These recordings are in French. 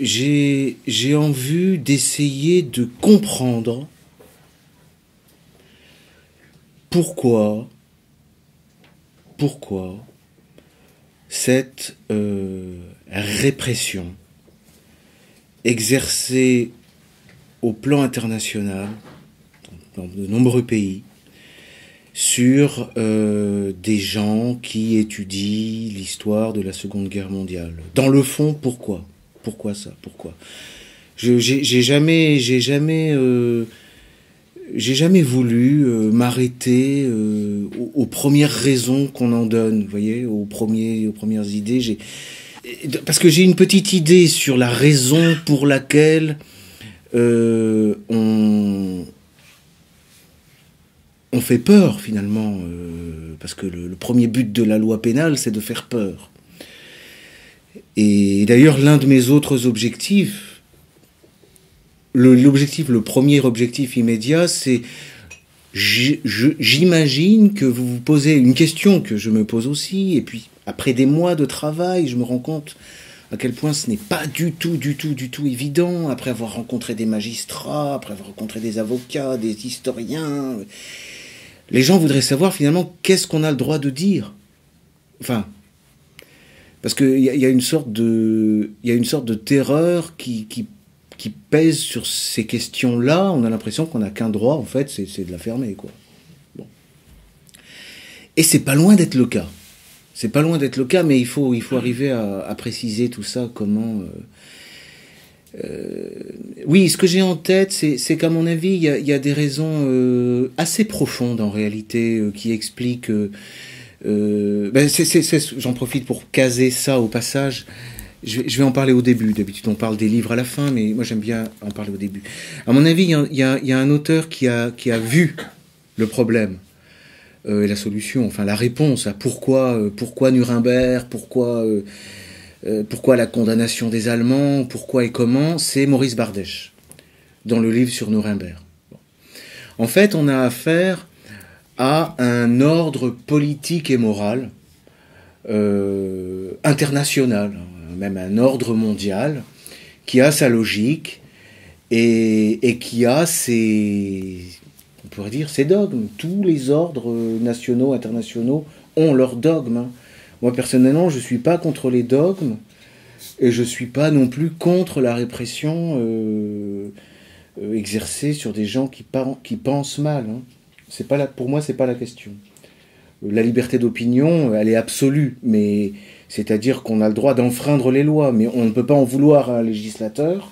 j'ai envie d'essayer de comprendre pourquoi cette répression exercée au plan international dans de nombreux pays sur des gens qui étudient l'histoire de la Seconde Guerre mondiale. Dans le fond, pourquoi? Pourquoi ça? Pourquoi? J'ai jamais voulu m'arrêter aux premières raisons qu'on en donne, vous voyez, aux premières idées. Parce que j'ai une petite idée sur la raison pour laquelle on fait peur finalement, parce que le premier but de la loi pénale, c'est de faire peur. Et d'ailleurs, l'un de mes autres objectifs, le premier objectif immédiat, c'est j'imagine que vous vous posez une question que je me pose aussi, et puis après des mois de travail, je me rends compte à quel point ce n'est pas du tout évident, après avoir rencontré des magistrats, après avoir rencontré des avocats, des historiens. Les gens voudraient savoir finalement qu'est-ce qu'on a le droit de dire. Enfin, parce qu'il y a une sorte de terreur qui pèse sur ces questions-là. On a l'impression qu'on n'a qu'un droit, en fait, c'est de la fermer, quoi. Bon. Et c'est pas loin d'être le cas. C'est pas loin d'être le cas, mais il faut arriver à préciser tout ça, comment... Oui, ce que j'ai en tête, c'est qu'à mon avis, il y a des raisons assez profondes, en réalité, qui expliquent... j'en profite pour caser ça au passage. Je vais en parler au début. D'habitude, on parle des livres à la fin, mais moi, j'aime bien en parler au début. À mon avis, il y a un auteur qui a vu le problème et la solution, enfin la réponse à pourquoi Nuremberg, pourquoi la condamnation des Allemands, pourquoi et comment, c'est Maurice Bardèche, dans le livre sur Nuremberg. Bon. En fait, on a affaire à un ordre politique et moral international, même un ordre mondial, qui a sa logique et qui a ses dogmes. Tous les ordres nationaux, internationaux ont leurs dogmes. Hein. Moi, personnellement, je ne suis pas contre les dogmes et je ne suis pas non plus contre la répression exercée sur des gens qui pensent mal. Hein. Pour moi, c'est pas la question. La liberté d'opinion, elle est absolue, mais c'est-à-dire qu'on a le droit d'enfreindre les lois, mais on ne peut pas en vouloir à un législateur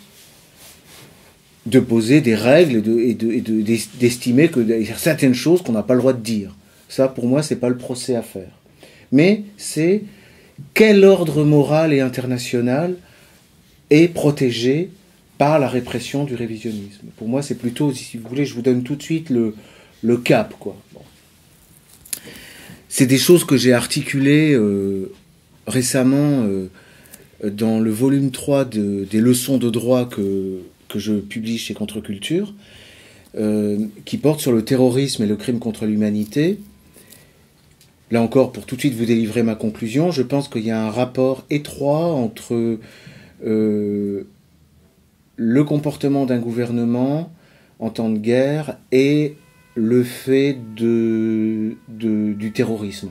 de poser des règles et d'estimer qu'il y a certaines choses qu'on n'a pas le droit de dire. Ça, pour moi, c'est pas le procès à faire. Mais c'est quel ordre moral et international est protégé par la répression du révisionnisme. Pour moi, c'est plutôt, si vous voulez, je vous donne tout de suite le cap, quoi. Bon. C'est des choses que j'ai articulées récemment dans le volume 3 des leçons de droit que je publie chez Contre-Culture, qui porte sur le terrorisme et le crime contre l'humanité. Là encore, pour tout de suite vous délivrer ma conclusion, je pense qu'il y a un rapport étroit entre le comportement d'un gouvernement en temps de guerre et le fait du terrorisme.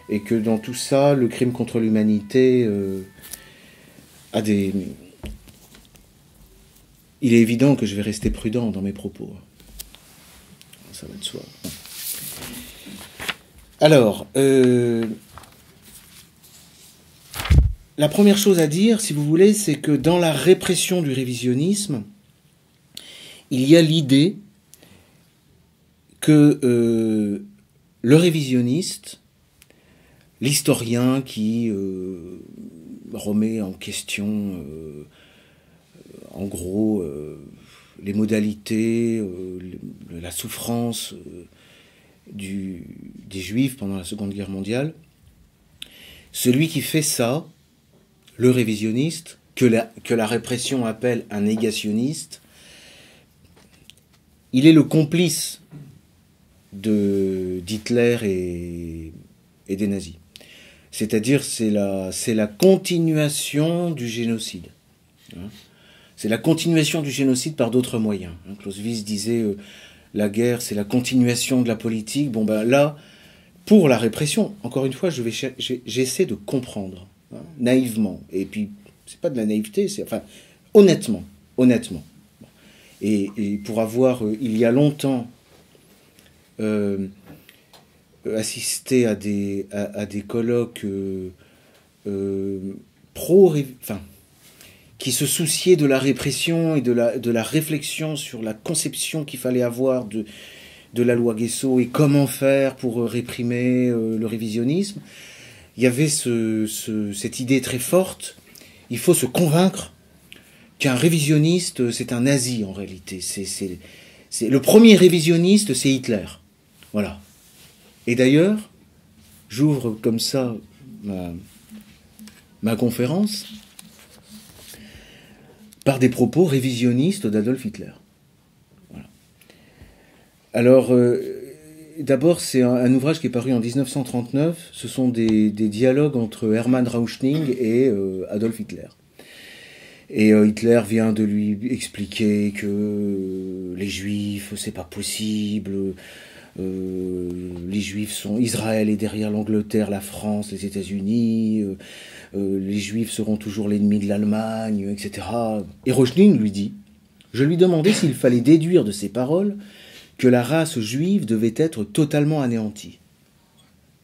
Et que dans tout ça, le crime contre l'humanité a des... Il est évident que je vais rester prudent dans mes propos. Ça va de soi. Alors, la première chose à dire, si vous voulez, c'est que dans la répression du révisionnisme, il y a l'idée que le révisionniste, l'historien qui remet en question, en gros, les modalités, la souffrance des Juifs pendant la Seconde Guerre mondiale, celui qui fait ça, le révisionniste, que la répression appelle un négationniste, il est le complice d'Hitler et des nazis. C'est-à-dire, c'est la continuation du génocide. Hein. C'est la continuation du génocide par d'autres moyens. Hein. Clausewitz disait la guerre, c'est la continuation de la politique. Bon, ben là, pour la répression, encore une fois, j'essaie de comprendre, hein, naïvement. Et puis, c'est pas de la naïveté, c'est, enfin, honnêtement. Et pour avoir, il y a longtemps, assisté à des colloques qui se souciaient de la répression et de la réflexion sur la conception qu'il fallait avoir de la loi Guesso et comment faire pour réprimer le révisionnisme. Il y avait cette idée très forte, il faut se convaincre qu'un révisionniste, c'est un nazi en réalité. Le premier révisionniste, c'est Hitler. Voilà. Et d'ailleurs, j'ouvre comme ça ma conférence par des propos révisionnistes d'Adolf Hitler. Voilà. Alors, d'abord, c'est un ouvrage qui est paru en 1939. Ce sont des dialogues entre Hermann Rauschning et Adolf Hitler. Et Hitler vient de lui expliquer que les Juifs, c'est pas possible. Les Juifs sont... Israël est derrière l'Angleterre, la France, les États-Unis. Les Juifs seront toujours l'ennemi de l'Allemagne, etc. Et Rauschning lui dit, je lui demandais s'il fallait déduire de ces paroles que la race juive devait être totalement anéantie.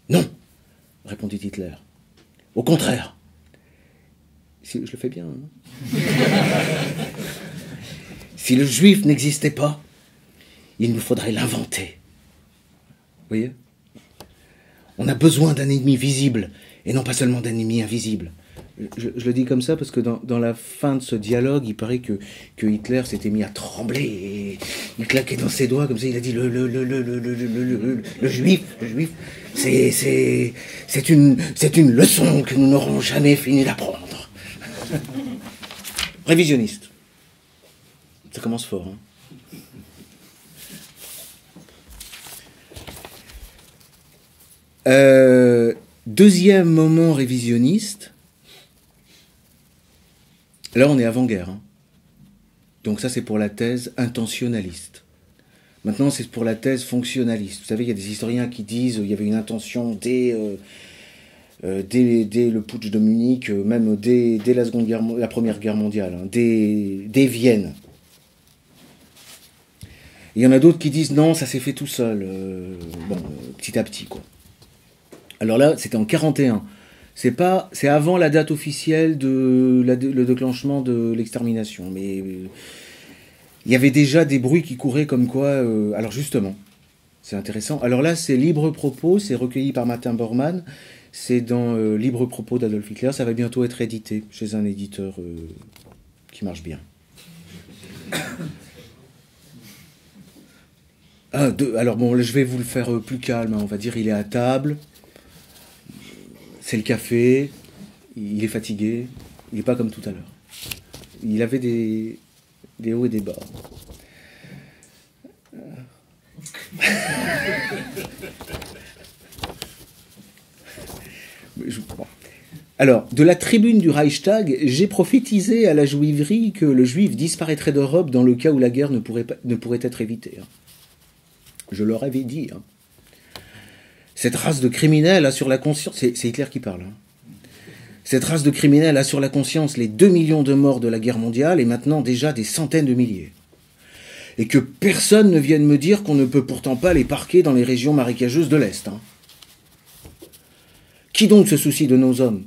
Non, répondit Hitler. Au contraire. Je le fais bien, hein. Si le juif n'existait pas, il nous faudrait l'inventer. Vous voyez ? On a besoin d'un ennemi visible, et non pas seulement d'un ennemi invisible. Je le dis comme ça parce que dans la fin de ce dialogue, il paraît que Hitler s'était mis à trembler, et il claquait dans ses doigts comme ça, il a dit le juif, c'est une leçon que nous n'aurons jamais fini d'apprendre. Révisionniste. Ça commence fort, hein. Deuxième moment révisionniste. Là, on est avant-guerre. Hein. Donc ça, c'est pour la thèse intentionnaliste. Maintenant, c'est pour la thèse fonctionnaliste. Vous savez, il y a des historiens qui disent qu'il y avait une intention dès le putsch de Munich, même dès la Première Guerre mondiale, hein, dès Vienne. Il y en a d'autres qui disent non, ça s'est fait tout seul, petit à petit, quoi. Alors là, c'était en 41. C'est avant la date officielle le déclenchement de l'extermination. Mais il y avait déjà des bruits qui couraient comme quoi... alors justement, c'est intéressant. Alors là, c'est Libre Propos, c'est recueilli par Martin Bormann. C'est dans Libre Propos d'Adolf Hitler. Ça va bientôt être édité chez un éditeur qui marche bien. Alors bon, je vais vous le faire plus calme. Hein. On va dire, il est à table. C'est le café, il est fatigué, il n'est pas comme tout à l'heure. Il avait des hauts et des bas. Alors, de la tribune du Reichstag, j'ai prophétisé à la juiverie que le juif disparaîtrait d'Europe dans le cas où la guerre ne pourrait être évitée. Je leur avais dit... Hein. Cette race de criminels a sur la conscience... C'est Hitler qui parle. Hein. Cette race de criminels a sur la conscience les 2 millions de morts de la guerre mondiale et maintenant déjà des centaines de milliers. Et que personne ne vienne me dire qu'on ne peut pourtant pas les parquer dans les régions marécageuses de l'Est. Hein. Qui donc se soucie de nos hommes ?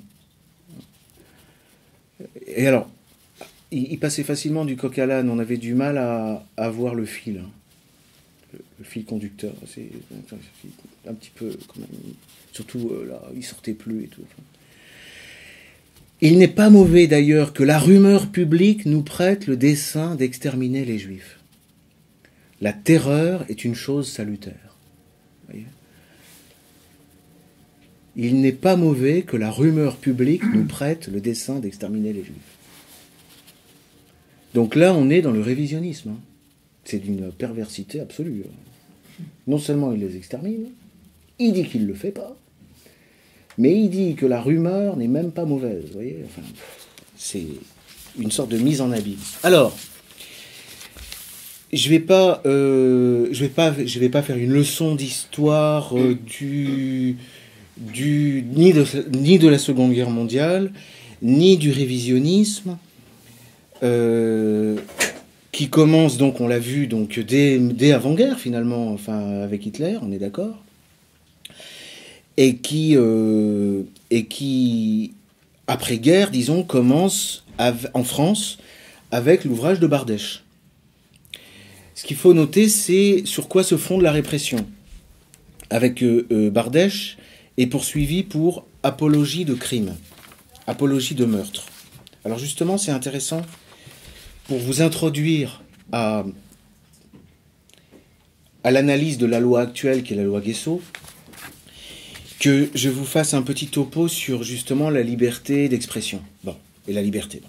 Et alors, il passait facilement du coq à l'âne. On avait du mal à voir le fil. Hein. Le fil conducteur, c'est un petit peu quand même, surtout là, il sortait plus et tout. Enfin. Il n'est pas mauvais d'ailleurs que la rumeur publique nous prête le dessein d'exterminer les Juifs. La terreur est une chose salutaire. Voyez ? Il n'est pas mauvais que la rumeur publique nous prête le dessein d'exterminer les Juifs. Donc là, on est dans le révisionnisme. Hein. C'est d'une perversité absolue. Non seulement il les extermine, il dit qu'il ne le fait pas, mais il dit que la rumeur n'est même pas mauvaise. Vous voyez, enfin, c'est une sorte de mise en abîme. Alors, je vais pas faire une leçon d'histoire ni de la Seconde Guerre mondiale, ni du révisionnisme, qui commence donc, on l'a vu, donc dès avant-guerre finalement, enfin avec Hitler, on est d'accord, et qui après-guerre, disons, commence en France avec l'ouvrage de Bardèche. Ce qu'il faut noter, c'est sur quoi se fonde la répression. Avec Bardèche est poursuivi pour apologie de crime, apologie de meurtre. Alors justement, c'est intéressant pour vous introduire à l'analyse de la loi actuelle, qui est la loi Guessot, que je vous fasse un petit topo sur justement la liberté d'expression. Bon, et la liberté.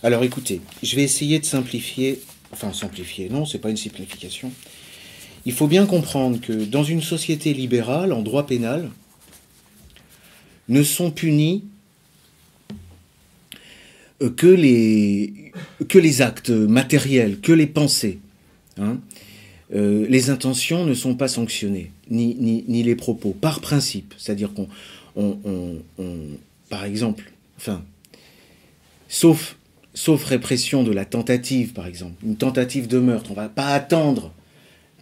Alors écoutez, je vais essayer de simplifier. Enfin, simplifier, non, c'est pas une simplification. Il faut bien comprendre que dans une société libérale, en droit pénal, ne sont punis que les actes matériels, que les pensées. Hein. Les intentions ne sont pas sanctionnées, ni les propos, par principe. C'est-à-dire qu'on, par exemple, enfin, sauf répression de la tentative, par exemple, une tentative de meurtre, on ne va pas attendre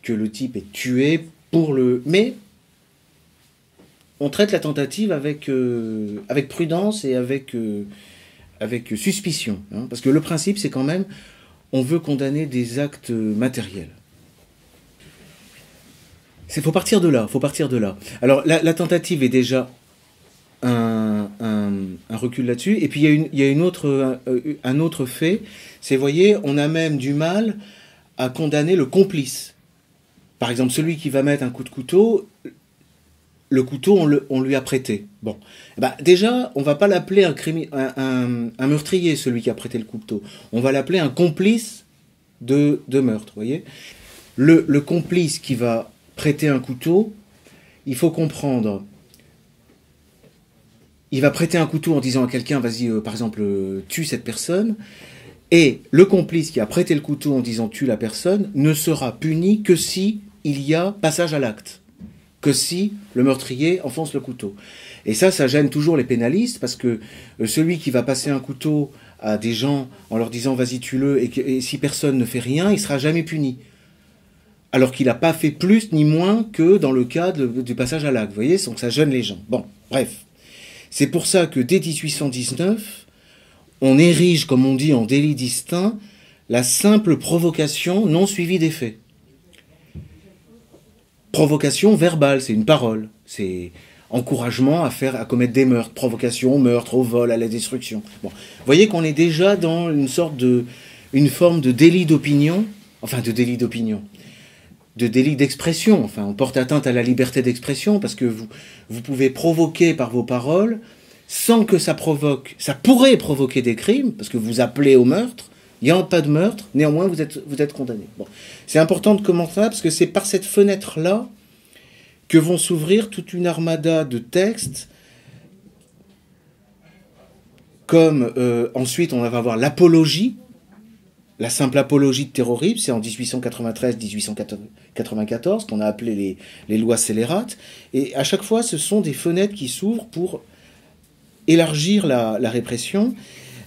que le type ait tué pour le... Mais on traite la tentative avec prudence et avec suspicion. Hein, parce que le principe, c'est quand même, on veut condamner des actes matériels. Il faut partir de là, Alors, la tentative est déjà un recul là-dessus. Et puis, il y a un autre fait. C'est, vous voyez, on a même du mal à condamner le complice. Par exemple, celui qui va mettre un coup de couteau, le couteau, on lui a prêté. Bon. Bah, déjà, on va pas l'appeler un meurtrier, celui qui a prêté le couteau. On va l'appeler un complice de meurtre, vous voyez. Le complice qui va prêter un couteau, il faut comprendre... Il va prêter un couteau en disant à quelqu'un, vas-y, par exemple, tue cette personne. Et le complice qui a prêté le couteau en disant tue la personne ne sera puni que si il y a passage à l'acte. Que si le meurtrier enfonce le couteau. Et ça gêne toujours les pénalistes, parce que celui qui va passer un couteau à des gens en leur disant vas-y tue-le, et si personne ne fait rien, il sera jamais puni. Alors qu'il n'a pas fait plus ni moins que dans le cas du passage à l'acte. Vous voyez, donc ça gêne les gens. Bon, bref. C'est pour ça que dès 1819, on érige, comme on dit, en délit distinct, la simple provocation non suivie des faits. Provocation verbale, c'est une parole. C'est encouragement à commettre des meurtres. Provocation au meurtre, au vol, à la destruction. Bon. Vous voyez qu'on est déjà dans une forme de délit d'opinion. Enfin, de délit d'opinion. De délit d'expression. Enfin, on porte atteinte à la liberté d'expression parce que vous pouvez provoquer par vos paroles sans que ça pourrait provoquer des crimes parce que vous appelez au meurtre. Il n'y a pas de meurtre, néanmoins vous êtes condamné. Bon. C'est important de commencer là parce que c'est par cette fenêtre-là que vont s'ouvrir toute une armada de textes comme ensuite on va avoir l'apologie. La simple apologie de terrorisme, c'est en 1893-1894 qu'on a appelé les lois scélérates. Et à chaque fois, ce sont des fenêtres qui s'ouvrent pour élargir la répression.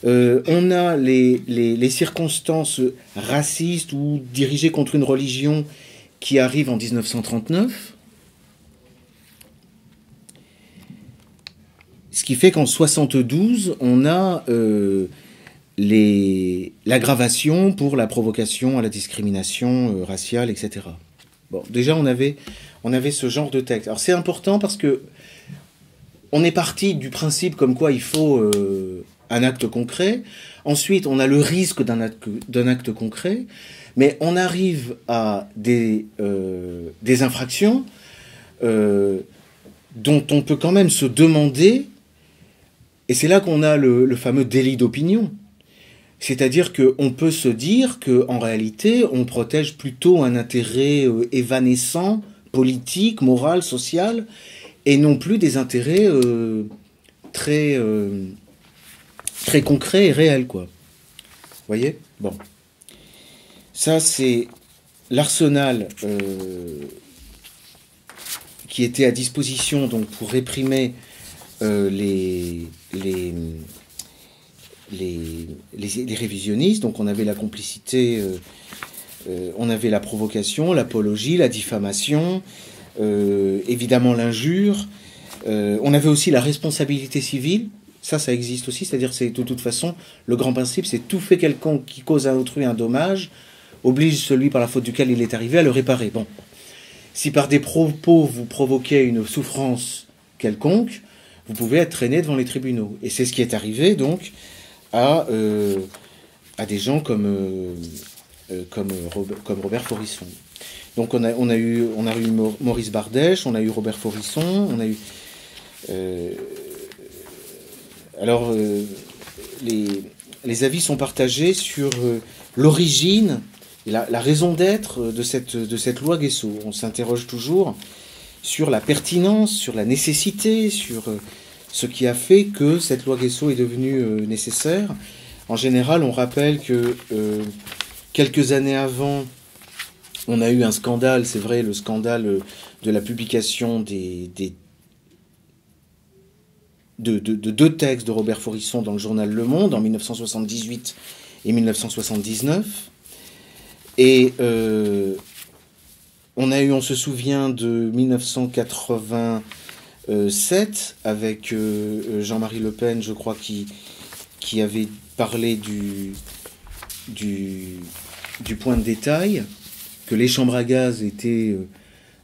On a les circonstances racistes ou dirigées contre une religion qui arrivent en 1939. Ce qui fait qu'en 1972, on a... l'aggravation pour la provocation à la discrimination raciale, etc. Bon, déjà, on avait ce genre de texte. Alors, c'est important parce que on est parti du principe comme quoi il faut un acte concret. Ensuite, on a le risque d'un acte concret. Mais on arrive à des infractions dont on peut quand même se demander, et c'est là qu'on a le fameux délit d'opinion. C'est-à-dire qu'on peut se dire qu'en réalité, on protège plutôt un intérêt évanescent, politique, moral, social, et non plus des intérêts très concrets et réels, quoi. voyez? Bon. Ça, c'est l'arsenal qui était à disposition donc, pour réprimer les révisionnistes. Donc on avait la complicité, on avait la provocation, l'apologie, la diffamation, évidemment l'injure. On avait aussi la responsabilité civile. Ça existe aussi, c'est-à-dire c'est de toute façon, le grand principe, c'est tout fait quelconque qui cause à autrui un dommage, oblige celui par la faute duquel il est arrivé à le réparer. Bon. Si par des propos vous provoquez une souffrance quelconque, vous pouvez être traîné devant les tribunaux. Et c'est ce qui est arrivé donc à des gens comme Robert Forisson. Donc on a eu Maurice Bardèche, on a eu Robert Forisson, on a eu les avis sont partagés sur l'origine, la raison d'être de cette loi Guessot. On s'interroge toujours sur la pertinence, sur la nécessité, sur ce qui a fait que cette loi Guessot est devenue nécessaire. En général, on rappelle que quelques années avant, on a eu un scandale, c'est vrai, le scandale de la publication de deux textes de Robert Forisson dans le journal Le Monde en 1978 et 1979. Et on se souvient de 1987 avec Jean-Marie Le Pen, je crois, qui avait parlé du point de détail, que les chambres à gaz étaient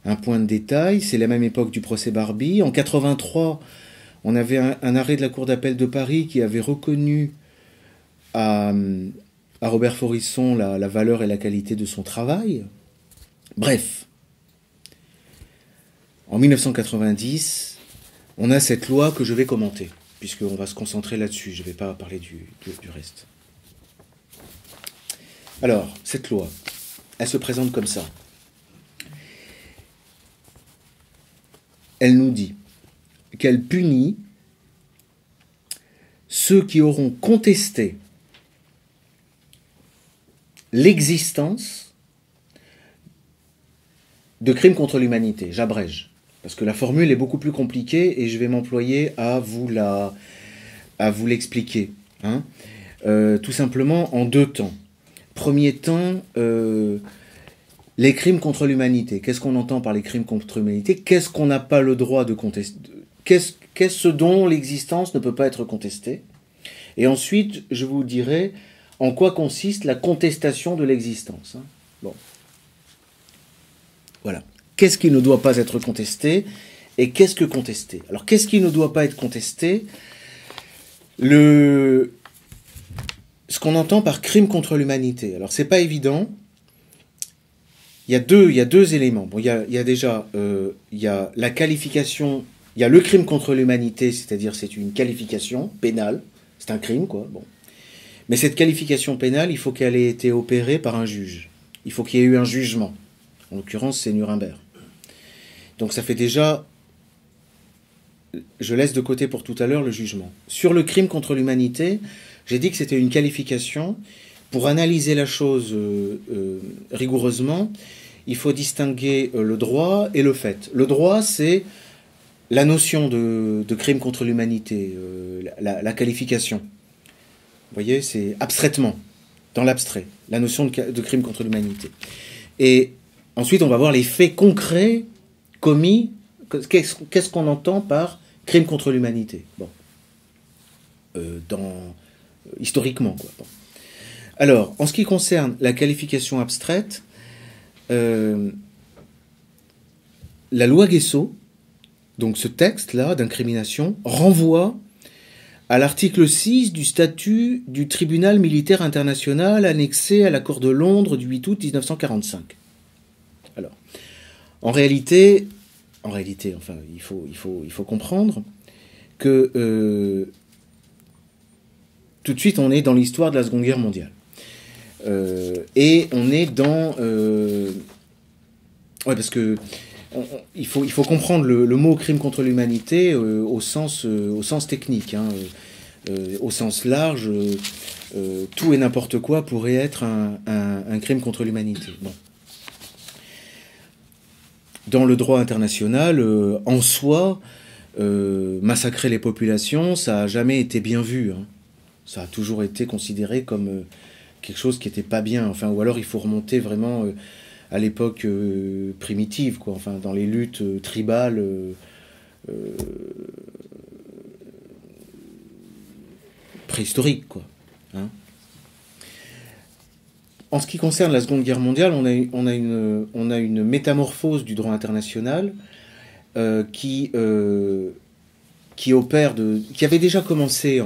un point de détail. C'est la même époque du procès Barbie. En 83, on avait un arrêt de la Cour d'appel de Paris qui avait reconnu à Robert Forisson la valeur et la qualité de son travail. Bref, en 1990, on a cette loi que je vais commenter, puisqu'on va se concentrer là-dessus, je ne vais pas parler du reste. Alors, cette loi, elle se présente comme ça. Elle nous dit qu'elle punit ceux qui auront contesté l'existence de crimes contre l'humanité. J'abrège, parce que la formule est beaucoup plus compliquée et je vais m'employer à vous l'expliquer. Hein. Tout simplement en deux temps. Premier temps, les crimes contre l'humanité. Qu'est-ce qu'on entend par les crimes contre l'humanité? Qu'est-ce qu'on n'a pas le droit de contester? Qu'est-ce dont l'existence ne peut pas être contestée? Et ensuite, je vous dirai en quoi consiste la contestation de l'existence. Hein. Bon. Voilà. Qu'est-ce qui ne doit pas être contesté et qu'est-ce que contester? Alors, qu'est-ce qui ne doit pas être contesté? Ce qu'on entend par crime contre l'humanité. Alors, c'est pas évident. Il y a deux éléments. Bon, il y a déjà il y a la qualification, il y a le crime contre l'humanité, c'est-à-dire c'est une qualification pénale, c'est un crime, quoi. Bon. Mais cette qualification pénale, il faut qu'elle ait été opérée par un juge. Il faut qu'il y ait eu un jugement. En l'occurrence, c'est Nuremberg. Donc ça fait déjà... Je laisse de côté pour tout à l'heure le jugement. Sur le crime contre l'humanité, j'ai dit que c'était une qualification. Pour analyser la chose rigoureusement, il faut distinguer le droit et le fait. Le droit, c'est la notion de crime contre l'humanité, la qualification. Vous voyez, c'est abstraitement, dans l'abstrait, la notion de crime contre l'humanité. Et ensuite, on va voir les faits concrets commis. Qu'est-ce qu'on entend par crime contre l'humanité? Bon. Historiquement, quoi. Bon. Alors, en ce qui concerne la qualification abstraite, la loi Guessot, donc ce texte-là d'incrimination, renvoie à l'article 6 du statut du tribunal militaire international annexé à l'accord de Londres du 8 août 1945. Alors, en réalité, enfin, il faut comprendre que tout de suite, on est dans l'histoire de la Seconde Guerre mondiale. Et on est dans... parce que il faut comprendre le mot crime contre l'humanité au sens technique. Hein. Au sens large, tout et n'importe quoi pourrait être un crime contre l'humanité. Bon. Dans le droit international, en soi, massacrer les populations, ça n'a jamais été bien vu. Hein. Ça a toujours été considéré comme quelque chose qui n'était pas bien. Enfin, ou alors il faut remonter vraiment à l'époque primitive, quoi. Enfin, dans les luttes tribales. Préhistoriques, quoi. Hein. En ce qui concerne la Seconde Guerre mondiale, on a une métamorphose du droit international qui avait déjà commencé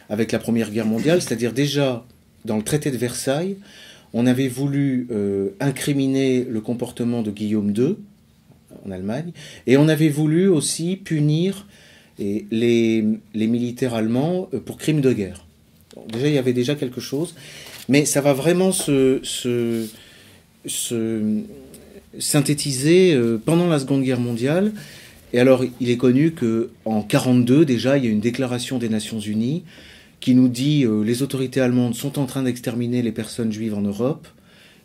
avec la Première Guerre mondiale, c'est-à-dire déjà dans le traité de Versailles, on avait voulu incriminer le comportement de Guillaume II en Allemagne, et on avait voulu aussi punir les militaires allemands pour crimes de guerre. Bon, déjà, il y avait déjà quelque chose, mais ça va vraiment se synthétiser pendant la Seconde Guerre mondiale. Et alors, il est connu qu'en 1942, déjà, il y a une déclaration des Nations Unies qui nous dit les autorités allemandes sont en train d'exterminer les personnes juives en Europe.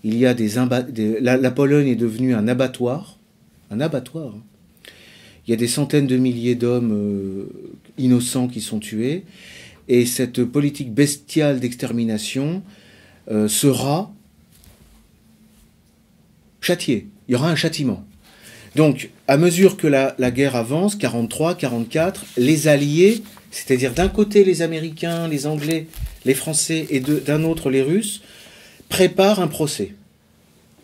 Il y a la Pologne est devenue un abattoir. Un abattoir. Il y a des centaines de milliers d'hommes innocents qui sont tués. Et cette politique bestiale d'extermination sera châtiée. Il y aura un châtiment. Donc, à mesure que la guerre avance, 43, 44, les Alliés, c'est-à-dire d'un côté les Américains, les Anglais, les Français, et d'un autre les Russes, préparent un procès.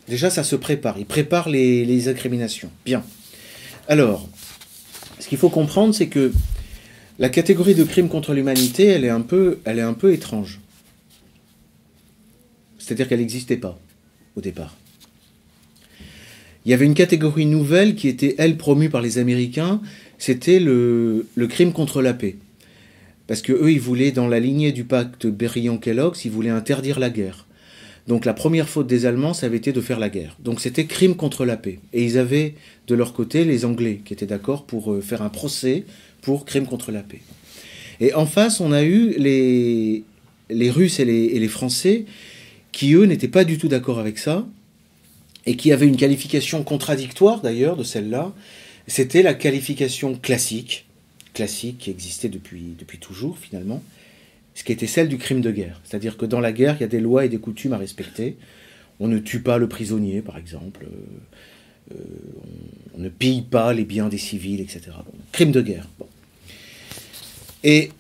Déjà, ça se prépare. Ils préparent les incriminations. Bien. Alors, ce qu'il faut comprendre, c'est que la catégorie de crime contre l'humanité, elle est un peu étrange. C'est-à-dire qu'elle n'existait pas au départ. Il y avait une catégorie nouvelle qui était, elle, promue par les Américains, c'était le crime contre la paix. Parce que eux, ils voulaient, dans la lignée du pacte Berrillon-Kellogg, ils voulaient interdire la guerre. Donc la première faute des Allemands, ça avait été de faire la guerre. Donc c'était crime contre la paix. Et ils avaient de leur côté les Anglais qui étaient d'accord pour faire un procès pour crime contre la paix. Et en face, on a eu les Russes et les Français qui, eux, n'étaient pas du tout d'accord avec ça et qui avaient une qualification contradictoire, d'ailleurs, de celle-là. C'était la qualification classique qui existait depuis toujours, finalement, ce qui était celle du crime de guerre. C'est-à-dire que dans la guerre, il y a des lois et des coutumes à respecter. On ne tue pas le prisonnier, par exemple. On ne pille pas les biens des civils, etc. Bon, crime de guerre. Bon. Et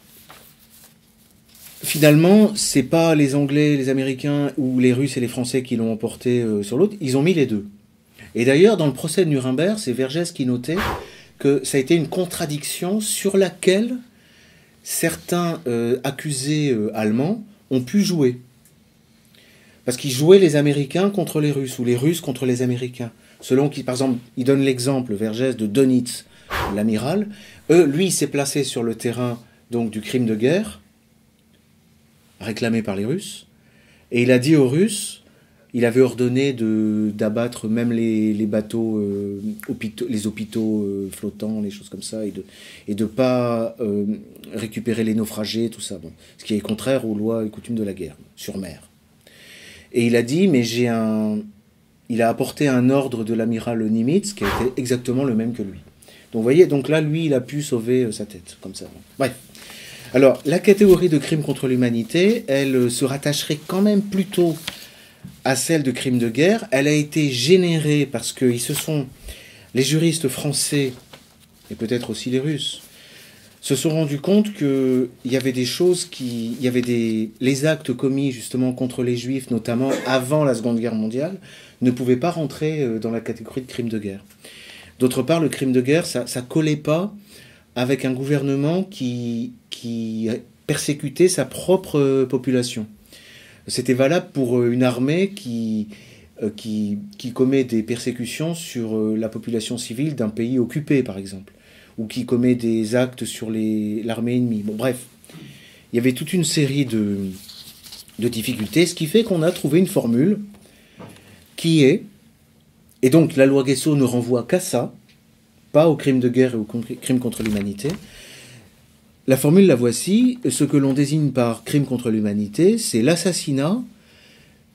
finalement, c'est pas les Anglais, les Américains ou les Russes et les Français qui l'ont emporté sur l'autre. Ils ont mis les deux. Et d'ailleurs, dans le procès de Nuremberg, c'est Vergès qui notait que ça a été une contradiction sur laquelle certains accusés allemands ont pu jouer. Parce qu'ils jouaient les Américains contre les Russes, ou les Russes contre les Américains. Selon qui, par exemple, il donne l'exemple, Vergès, de Dönitz, l'amiral. Lui, il s'est placé sur le terrain donc, du crime de guerre, réclamé par les Russes, et il a dit aux Russes, il avait ordonné d'abattre même les bateaux, les hôpitaux flottants, les choses comme ça, et de pas récupérer les naufragés, tout ça. Bon. Ce qui est contraire aux lois et coutumes de la guerre, sur mer. Et il a dit, mais il a apporté un ordre de l'amiral Nimitz qui a été exactement le même que lui. Donc vous voyez, donc là, lui, il a pu sauver sa tête, comme ça. Bref. Alors, la catégorie de crime contre l'humanité, elle se rattacherait quand même plutôt à celle de crime de guerre. Elle a été générée parce que les juristes français, et peut-être aussi les Russes, se sont rendus compte qu'il y avait des choses les actes commis justement contre les Juifs, notamment avant la Seconde Guerre mondiale, ne pouvaient pas rentrer dans la catégorie de crime de guerre. D'autre part, le crime de guerre, ça collait pas avec un gouvernement qui persécutait sa propre population. C'était valable pour une armée qui commet des persécutions sur la population civile d'un pays occupé, par exemple, ou qui commet des actes sur l'armée ennemie. Bon, bref, il y avait toute une série de difficultés, ce qui fait qu'on a trouvé une formule qui est, et donc la loi Guesso ne renvoie qu'à ça, pas aux crimes de guerre et aux crimes contre l'humanité, la formule la voici. Ce que l'on désigne par crime contre l'humanité, c'est l'assassinat,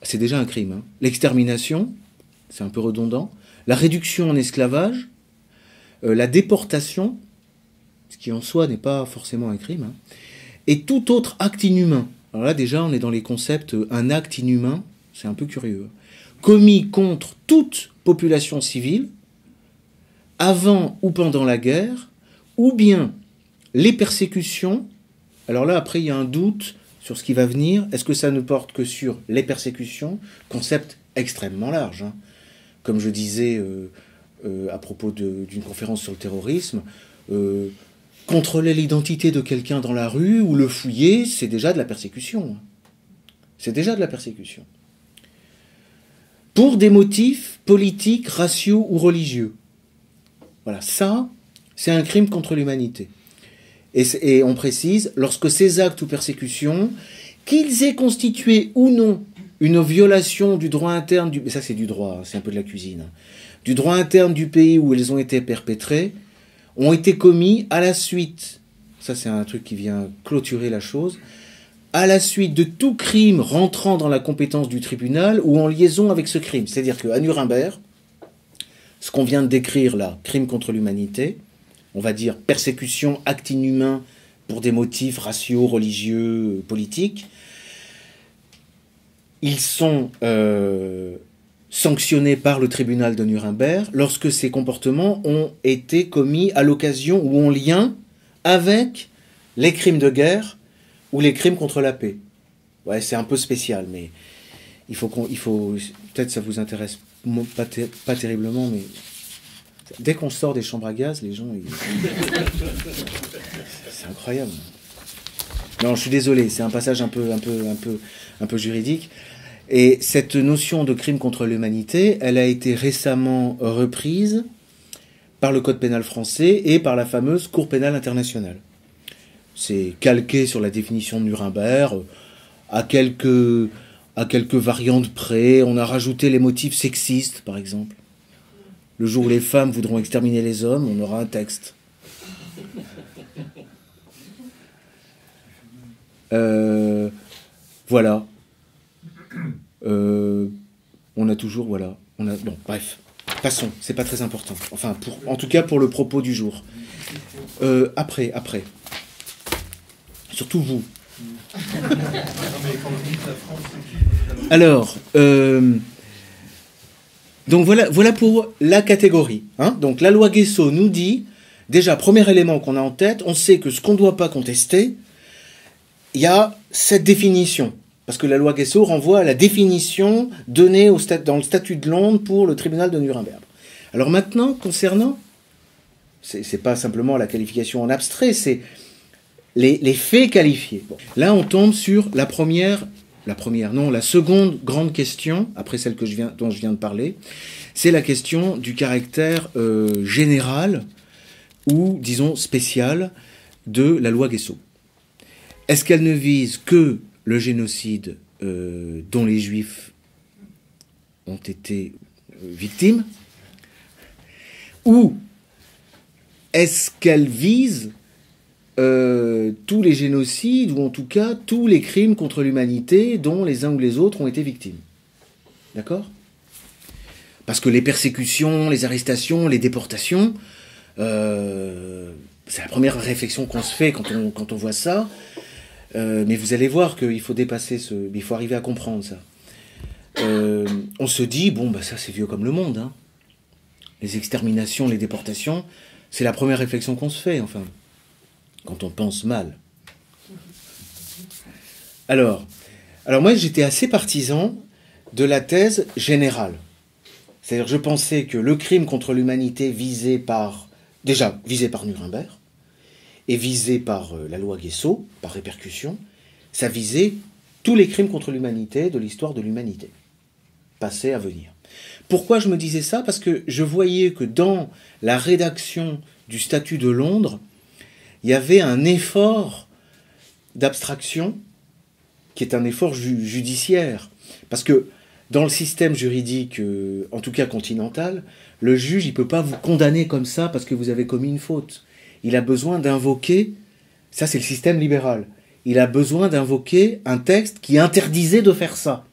c'est déjà un crime, hein, l'extermination, c'est un peu redondant, la réduction en esclavage, la déportation, ce qui en soi n'est pas forcément un crime, hein, et tout autre acte inhumain. Alors là déjà on est dans les concepts, un acte inhumain, c'est un peu curieux, commis contre toute population civile, avant ou pendant la guerre, ou bien les persécutions. Alors là après il y a un doute sur ce qui va venir, est-ce que ça ne porte que sur les persécutions, concept extrêmement large, hein. Comme je disais à propos d'une conférence sur le terrorisme, contrôler l'identité de quelqu'un dans la rue ou le fouiller, c'est déjà de la persécution. C'est déjà de la persécution. Pour des motifs politiques, raciaux ou religieux. Voilà, ça, c'est un crime contre l'humanité. Et on précise, lorsque ces actes ou persécutions, qu'ils aient constitué ou non une violation du droit interne, mais ça c'est du droit, c'est un peu de la cuisine, du droit interne du pays où elles ont été perpétrées, ont été commis à la suite, ça c'est un truc qui vient clôturer la chose, à la suite de tout crime rentrant dans la compétence du tribunal ou en liaison avec ce crime. C'est-à-dire qu'à Nuremberg, ce qu'on vient de décrire là, crime contre l'humanité, on va dire persécution, acte inhumain pour des motifs raciaux, religieux, politiques, ils sont sanctionnés par le tribunal de Nuremberg lorsque ces comportements ont été commis à l'occasion ou en lien avec les crimes de guerre ou les crimes contre la paix. Ouais, c'est un peu spécial, mais il faut peut-être ça vous intéresse pas terriblement, mais dès qu'on sort des chambres à gaz, les gens, c'est incroyable. Non, je suis désolé, c'est un passage un peu juridique. Et cette notion de crime contre l'humanité, elle a été récemment reprise par le Code pénal français et par la fameuse Cour pénale internationale. C'est calqué sur la définition de Nuremberg, à quelques variantes près. On a rajouté les motifs sexistes, par exemple. Le jour où les femmes voudront exterminer les hommes, on aura un texte. Voilà. On a toujours, voilà. Bon, bref. Passons, c'est pas très important. Enfin, en tout cas pour le propos du jour. Après. Surtout vous. Alors, donc voilà pour la catégorie. Hein. Donc la loi Guesso nous dit, déjà, premier élément qu'on a en tête, on sait que ce qu'on ne doit pas contester, il y a cette définition. Parce que la loi Guesso renvoie à la définition donnée dans le statut de Londres pour le tribunal de Nuremberg. Alors maintenant, concernant, c'est pas simplement la qualification en abstrait, c'est les faits qualifiés. Bon. Là, on tombe sur la seconde grande question, après celle dont je viens de parler, c'est la question du caractère général ou, disons, spécial de la loi Guesso. Est-ce qu'elle ne vise que le génocide dont les Juifs ont été victimes, ou est-ce qu'elle vise tous les génocides, ou en tout cas tous les crimes contre l'humanité dont les uns ou les autres ont été victimes? D'accord? Parce que les persécutions, les arrestations, les déportations, c'est la première réflexion qu'on se fait quand on voit ça. Mais vous allez voir qu'il faut dépasser il faut arriver à comprendre ça. On se dit, bon, bah ça c'est vieux comme le monde. Hein. Les exterminations, les déportations, c'est la première réflexion qu'on se fait, enfin, quand on pense mal. Alors moi j'étais assez partisan de la thèse générale. C'est-à-dire je pensais que le crime contre l'humanité visé par Nuremberg, et visé par la loi Guesso, par répercussion, ça visait tous les crimes contre l'humanité de l'histoire de l'humanité, passé à venir. Pourquoi je me disais ça? Parce que je voyais que dans la rédaction du statut de Londres, il y avait un effort d'abstraction qui est un effort judiciaire. Parce que dans le système juridique, en tout cas continental, le juge, il ne peut pas vous condamner comme ça parce que vous avez commis une faute. Il a besoin d'invoquer Ça, c'est le système libéral. Il a besoin d'invoquer un texte qui interdisait de faire ça.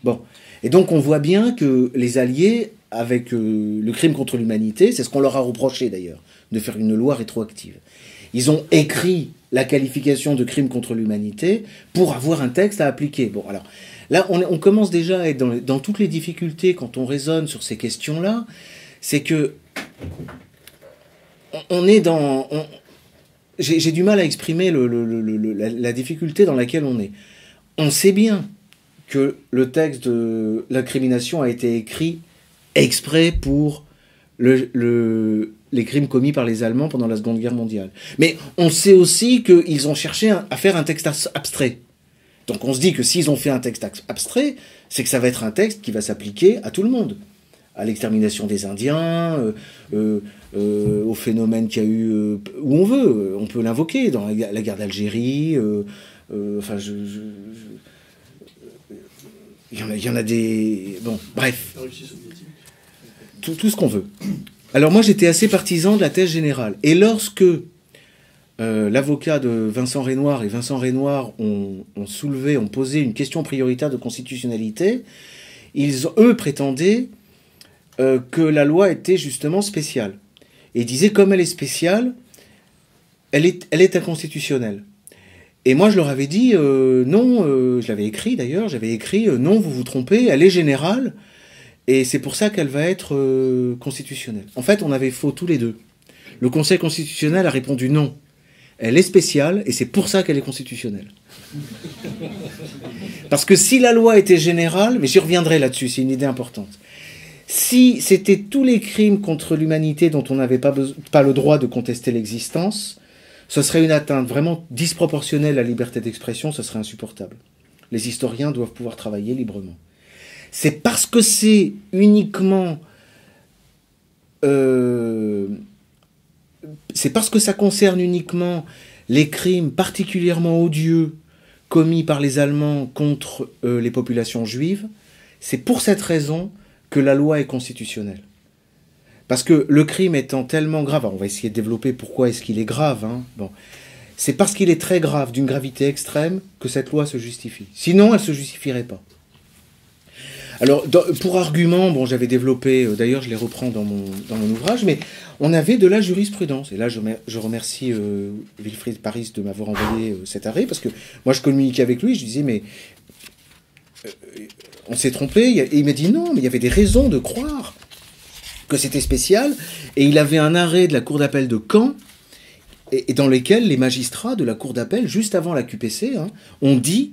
Bon. Et donc, on voit bien que les Alliés, avec le crime contre l'humanité, c'est ce qu'on leur a reproché d'ailleurs, de faire une loi rétroactive. Ils ont écrit la qualification de crime contre l'humanité pour avoir un texte à appliquer. Bon, alors, là, on commence déjà à être dans toutes les difficultés quand on raisonne sur ces questions-là. C'est que on est dans... J'ai du mal à exprimer la difficulté dans laquelle on est. On sait bien que le texte de l'incrimination a été écrit exprès pour les crimes commis par les Allemands pendant la Seconde Guerre mondiale. Mais on sait aussi qu'ils ont cherché à faire un texte abstrait. Donc on se dit que s'ils ont fait un texte abstrait, c'est que ça va être un texte qui va s'appliquer à tout le monde. À l'extermination des Indiens, au phénomène qu'il y a eu où on veut. On peut l'invoquer dans la guerre d'Algérie. Enfin, il y en a des... Bon, bref. Tout ce qu'on veut. Alors moi, j'étais assez partisan de la thèse générale. Et lorsque l'avocat de Vincent Renoir et Vincent Renoir ont posé une question prioritaire de constitutionnalité, eux prétendaient que la loi était justement spéciale. Et ils disaient, comme elle est spéciale, elle est inconstitutionnelle. Et moi, je leur avais dit, non, je l'avais écrit d'ailleurs, j'avais écrit, non, vous vous trompez, elle est générale, et c'est pour ça qu'elle va être constitutionnelle. En fait, on avait faux tous les deux. Le Conseil constitutionnel a répondu non. Elle est spéciale, et c'est pour ça qu'elle est constitutionnelle. Parce que si la loi était générale, mais j'y reviendrai là-dessus, c'est une idée importante. Si c'était tous les crimes contre l'humanité dont on n'avait pas le droit de contester l'existence, ce serait une atteinte vraiment disproportionnelle à la liberté d'expression, ce serait insupportable. Les historiens doivent pouvoir travailler librement. C'est parce que c'est uniquement... c'est parce que ça concerne uniquement les crimes particulièrement odieux commis par les Allemands contre les populations juives, c'est pour cette raison que la loi est constitutionnelle. Parce que le crime étant tellement grave, alors on va essayer de développer pourquoi est-ce qu'il est grave, hein, bon, c'est parce qu'il est très grave, d'une gravité extrême, que cette loi se justifie. Sinon, elle ne se justifierait pas. Alors, pour argument, bon, j'avais développé, d'ailleurs je les reprends dans mon ouvrage, mais on avait de la jurisprudence. Et là, je remercie Wilfried Paris de m'avoir envoyé cet arrêt, parce que moi, je communiquais avec lui, je disais, mais on s'est trompé. Et il m'a dit non, mais il y avait des raisons de croire que c'était spécial. Et il avait un arrêt de la Cour d'appel de Caen, et dans lesquels les magistrats de la Cour d'appel, juste avant la QPC, hein, ont dit...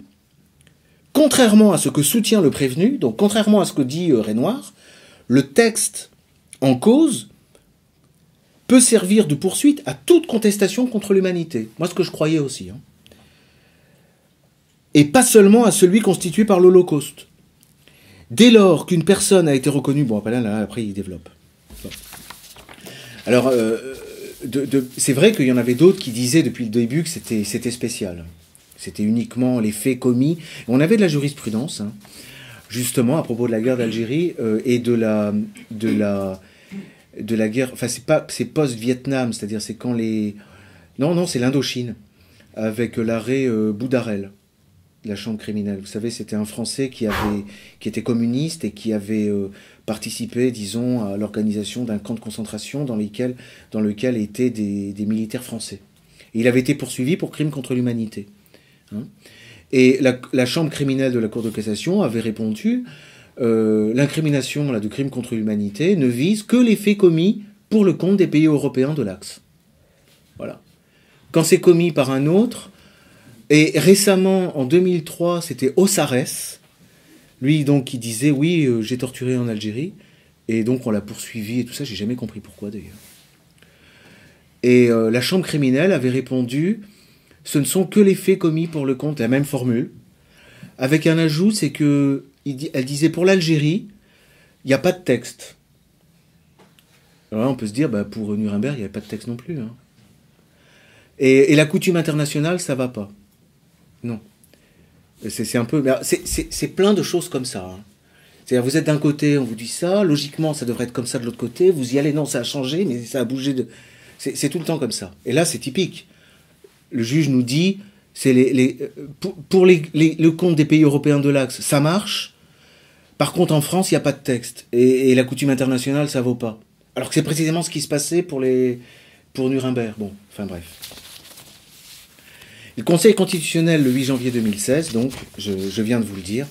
Contrairement à ce que soutient le prévenu, donc contrairement à ce que dit Renoir, le texte en cause peut servir de poursuite à toute contestation contre l'humanité. Moi, ce que je croyais aussi. Hein. Et pas seulement à celui constitué par l'Holocauste. Dès lors qu'une personne a été reconnue... Bon, là, après, il développe. Bon. Alors, c'est vrai qu'il y en avait d'autres qui disaient depuis le début que c'était spécial. C'était uniquement les faits commis. On avait de la jurisprudence, hein, justement, à propos de la guerre d'Algérie et de la guerre... Enfin, c'est post-Vietnam, c'est-à-dire c'est quand les... Non, c'est l'Indochine, avec l'arrêt Boudarel, la chambre criminelle. Vous savez, c'était un Français qui était communiste et qui avait participé, disons, à l'organisation d'un camp de concentration dans lequel étaient des militaires français. Et il avait été poursuivi pour crime contre l'humanité. Et la chambre criminelle de la Cour de cassation avait répondu l'incrimination de crime contre l'humanité ne vise que les faits commis pour le compte des pays européens de l'Axe. Voilà. Quand c'est commis par un autre, et récemment, en 2003, c'était Ossares, lui donc qui disait oui, j'ai torturé en Algérie, et donc on l'a poursuivi et tout ça, j'ai jamais compris pourquoi d'ailleurs. Et la chambre criminelle avait répondu ce ne sont que les faits commis pour le compte, la même formule, avec un ajout, c'est que elle disait pour l'Algérie, il n'y a pas de texte. Alors là, on peut se dire, pour Nuremberg, il n'y avait pas de texte non plus. Hein. Et la coutume internationale, ça va pas. Non. C'est un peu... C'est plein de choses comme ça. Hein. C'est-à-dire, vous êtes d'un côté, on vous dit ça, logiquement, ça devrait être comme ça de l'autre côté, vous y allez, non, ça a changé, mais ça a bougé de... C'est tout le temps comme ça. Et là, c'est typique. le juge nous dit, c'est pour le compte des pays européens de l'Axe, ça marche. Par contre, en France, il n'y a pas de texte. Et la coutume internationale, ça vaut pas. Alors que c'est précisément ce qui se passait pour Nuremberg. Bon, enfin bref. Le Conseil constitutionnel, le 8 janvier 2016, donc, je viens de vous le dire,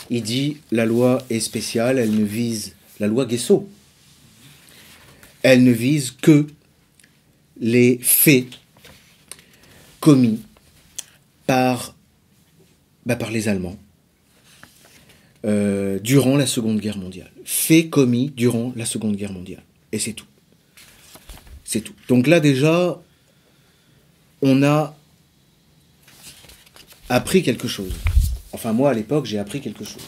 il dit la loi est spéciale, elle ne vise, la loi Guessot, elle ne vise que les faits commis par les Allemands durant la Seconde Guerre mondiale. Faits commis durant la Seconde Guerre mondiale. Et c'est tout. C'est tout. Donc là déjà, on a appris quelque chose. Enfin moi à l'époque j'ai appris quelque chose.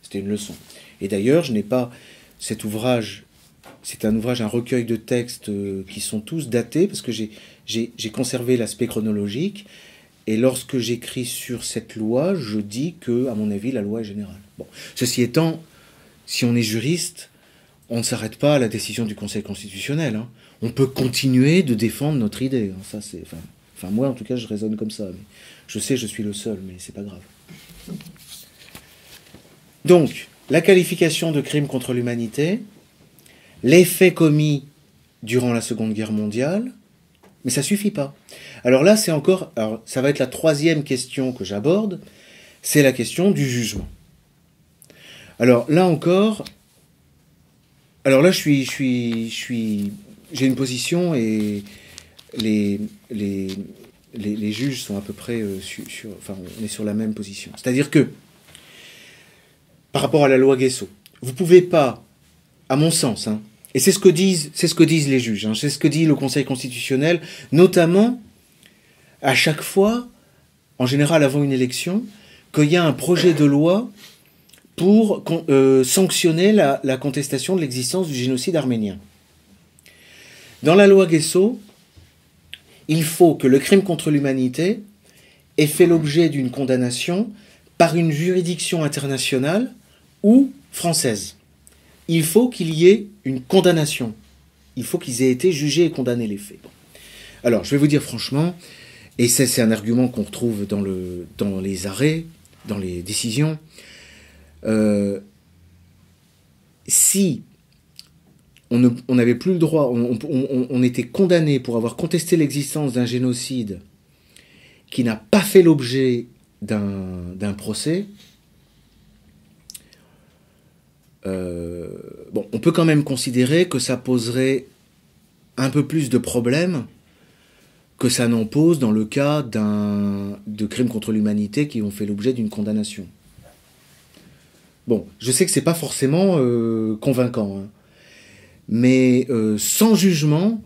C'était une leçon. Et d'ailleurs je n'ai pas cet ouvrage, c'est un ouvrage, un recueil de textes qui sont tous datés parce que j'ai conservé l'aspect chronologique et lorsque j'écris sur cette loi, je dis que à mon avis la loi est générale. Bon, ceci étant, si on est juriste, on ne s'arrête pas à la décision du Conseil constitutionnel. Hein. On peut continuer de défendre notre idée. Hein. Ça c'est, enfin moi en tout cas je raisonne comme ça. Mais je sais je suis le seul, mais c'est pas grave. Donc, la qualification de crime contre l'humanité, les faits commis durant la Seconde Guerre mondiale, mais ça suffit pas. Alors là, c'est encore, alors ça va être la troisième question que j'aborde, c'est la question du jugement. Alors là encore, alors là j'ai une position et les juges sont à peu près enfin on est sur la même position. C'est-à-dire que par rapport à la loi Guessot, vous pouvez pas, à mon sens, hein, et c'est ce que disent les juges, hein, c'est ce que dit le Conseil constitutionnel, notamment à chaque fois, en général avant une élection, qu'il y a un projet de loi pour sanctionner la contestation de l'existence du génocide arménien. Dans la loi Guessot, il faut que le crime contre l'humanité ait fait l'objet d'une condamnation par une juridiction internationale ou française. Il faut qu'il y ait une condamnation. Il faut qu'ils aient été jugés et condamnés les faits. Bon. Alors, je vais vous dire franchement, et c'est un argument qu'on retrouve dans les arrêts, dans les décisions, si on n'avait plus le droit, on était condamné pour avoir contesté l'existence d'un génocide qui n'a pas fait l'objet d'un procès, bon, on peut quand même considérer que ça poserait un peu plus de problèmes que ça n'en pose dans le cas de crimes contre l'humanité qui ont fait l'objet d'une condamnation. Bon, je sais que c'est pas forcément convaincant, hein, mais sans jugement,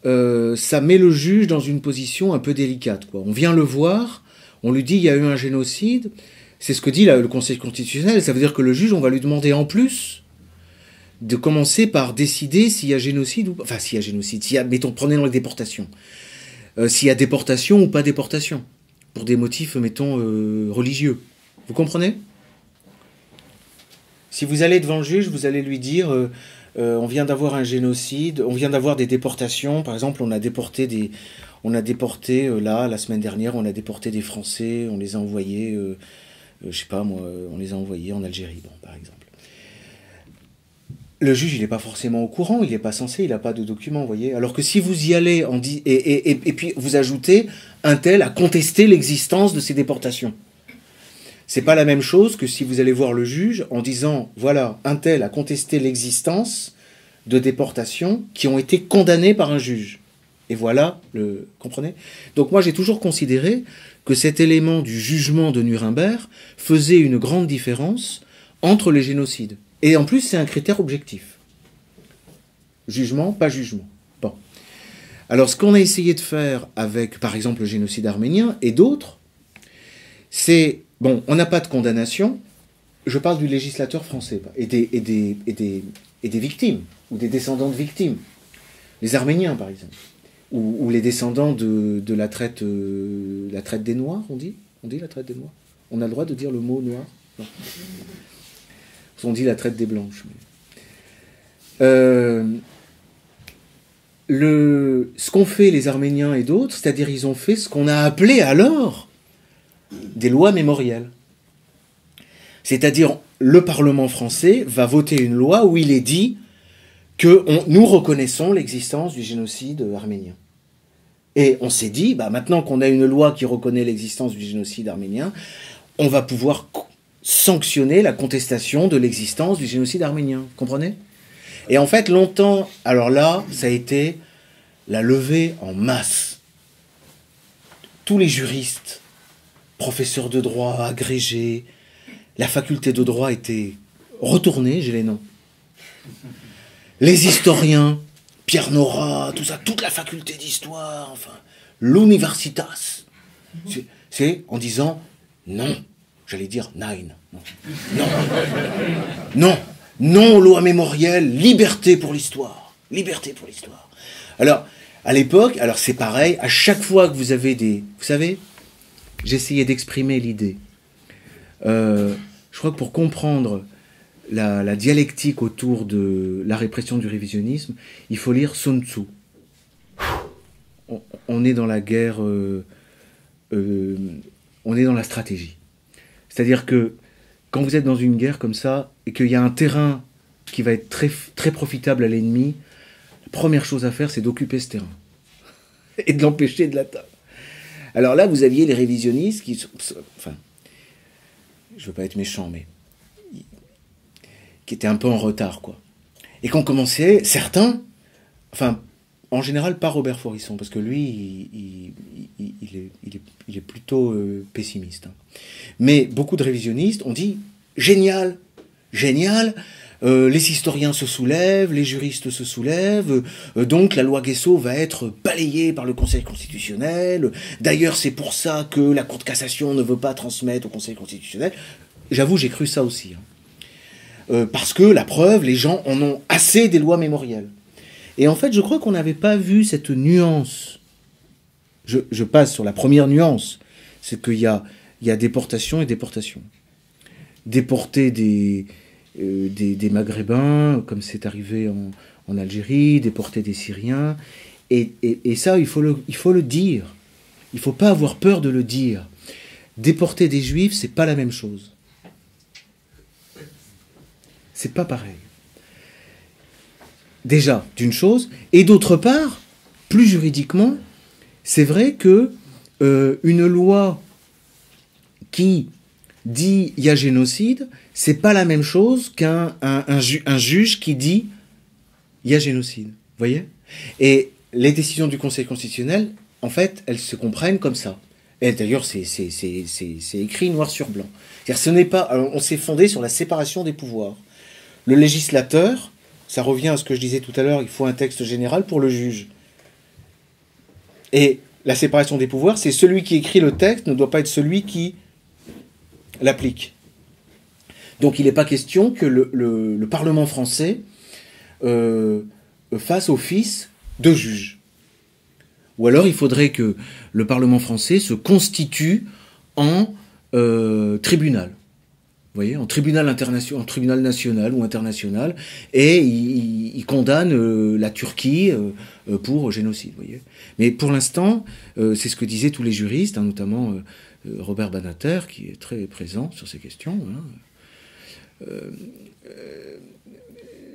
ça met le juge dans une position un peu délicate, quoi. On vient le voir, on lui dit il y a eu un génocide. C'est ce que dit le Conseil constitutionnel. Ça veut dire que le juge, on va lui demander en plus de commencer par décider s'il y a génocide ou pas. Enfin, s'il y a génocide, s'il y a, mettons, prenez dans les déportations. S'il y a déportation ou pas déportation. Pour des motifs, mettons, religieux. Vous comprenez ? Si vous allez devant le juge, vous allez lui dire on vient d'avoir un génocide, on vient d'avoir des déportations. Par exemple, on a déporté là, la semaine dernière, on a déporté des Français, on les a envoyés... je sais pas moi, on les a envoyés en Algérie, bon, par exemple. Le juge, il n'est pas forcément au courant, il n'est pas censé, il n'a pas de document, vous voyez. Alors que si vous y allez et puis vous ajoutez un tel à contester l'existence de ces déportations. C'est pas la même chose que si vous allez voir le juge en disant, voilà, un tel a contesté l'existence de déportations qui ont été condamnées par un juge. Et voilà, comprenez ? Donc moi, j'ai toujours considéré que cet élément du jugement de Nuremberg faisait une grande différence entre les génocides. Et en plus, c'est un critère objectif. Jugement, pas jugement. Bon. Alors, ce qu'on a essayé de faire avec, par exemple, le génocide arménien et d'autres, c'est, bon, on n'a pas de condamnation, je parle du législateur français, et des victimes, ou des descendants de victimes. Les Arméniens, par exemple. Ou les descendants de la traite des Noirs, on dit la traite des Noirs. On a le droit de dire le mot noir ? Non. On dit la traite des Blanches. ce qu'ont fait les Arméniens et d'autres, c'est-à-dire ils ont fait ce qu'on a appelé alors des lois mémorielles. C'est-à-dire, le Parlement français va voter une loi où il est dit que nous reconnaissons l'existence du génocide arménien. Et on s'est dit, bah, maintenant qu'on a une loi qui reconnaît l'existence du génocide arménien, on va pouvoir sanctionner la contestation de l'existence du génocide arménien. Vous comprenez? Et en fait, longtemps, alors là, ça a été la levée en masse. Tous les juristes, professeurs de droit, agrégés, la faculté de droit était retournée, j'ai les noms. Les historiens, Pierre Nora, tout ça, toute la faculté d'histoire, enfin, l'universitas. C'est en disant non, j'allais dire nine. Non, non, non aux lois mémorielles, liberté pour l'histoire. Liberté pour l'histoire. Alors, à l'époque, alors c'est pareil, à chaque fois que vous avez des... Vous savez, j'essayais d'exprimer l'idée. Je crois que pour comprendre la dialectique autour de la répression du révisionnisme, il faut lire Sun Tzu. On est dans la guerre, on est dans la stratégie. C'est-à-dire que quand vous êtes dans une guerre comme ça, et qu'il y a un terrain qui va être très, très profitable à l'ennemi, la première chose à faire, c'est d'occuper ce terrain. Et de l'empêcher de l'atteindre. Alors là, vous aviez les révisionnistes qui... Enfin, je veux pas être méchant, mais... qui étaient un peu en retard, quoi. Et qu'on commençait, certains... Enfin, en général, pas Robert Forisson, parce que lui, il est plutôt pessimiste. Hein. Mais beaucoup de révisionnistes ont dit « Génial, génial !» les historiens se soulèvent, les juristes se soulèvent, donc la loi Guesso va être balayée par le Conseil constitutionnel. D'ailleurs, c'est pour ça que la Cour de cassation ne veut pas transmettre au Conseil constitutionnel. J'avoue, j'ai cru ça aussi. Hein. Parce que, la preuve, les gens en ont assez des lois mémorielles. Et en fait, je crois qu'on n'avait pas vu cette nuance. Je passe sur la première nuance. C'est qu'il y a déportation et déportation. Déporter des Maghrébins, comme c'est arrivé en Algérie, déporter des Syriens. Et ça, il faut le dire. Il ne faut pas avoir peur de le dire. Déporter des Juifs, c'est pas la même chose. C'est pas pareil. Déjà, d'une chose. Et d'autre part, plus juridiquement, c'est vrai que une loi qui dit il y a génocide, c'est pas la même chose qu'un juge qui dit il y a génocide. Vous voyez? Et les décisions du Conseil constitutionnel, en fait, elles se comprennent comme ça. Et d'ailleurs, c'est écrit noir sur blanc. C'est-à-dire, ce n'est pas, on s'est fondé sur la séparation des pouvoirs. Le législateur, ça revient à ce que je disais tout à l'heure, il faut un texte général pour le juge. Et la séparation des pouvoirs, c'est celui qui écrit le texte ne doit pas être celui qui l'applique. Donc il n'est pas question que le Parlement français fasse office de juge. Ou alors il faudrait que le Parlement français se constitue en tribunal. Vous voyez, en tribunal national ou international, et il condamne la Turquie pour génocide. Vous voyez. Mais pour l'instant, c'est ce que disaient tous les juristes, hein, notamment Robert Badinter, qui est très présent sur ces questions. Hein.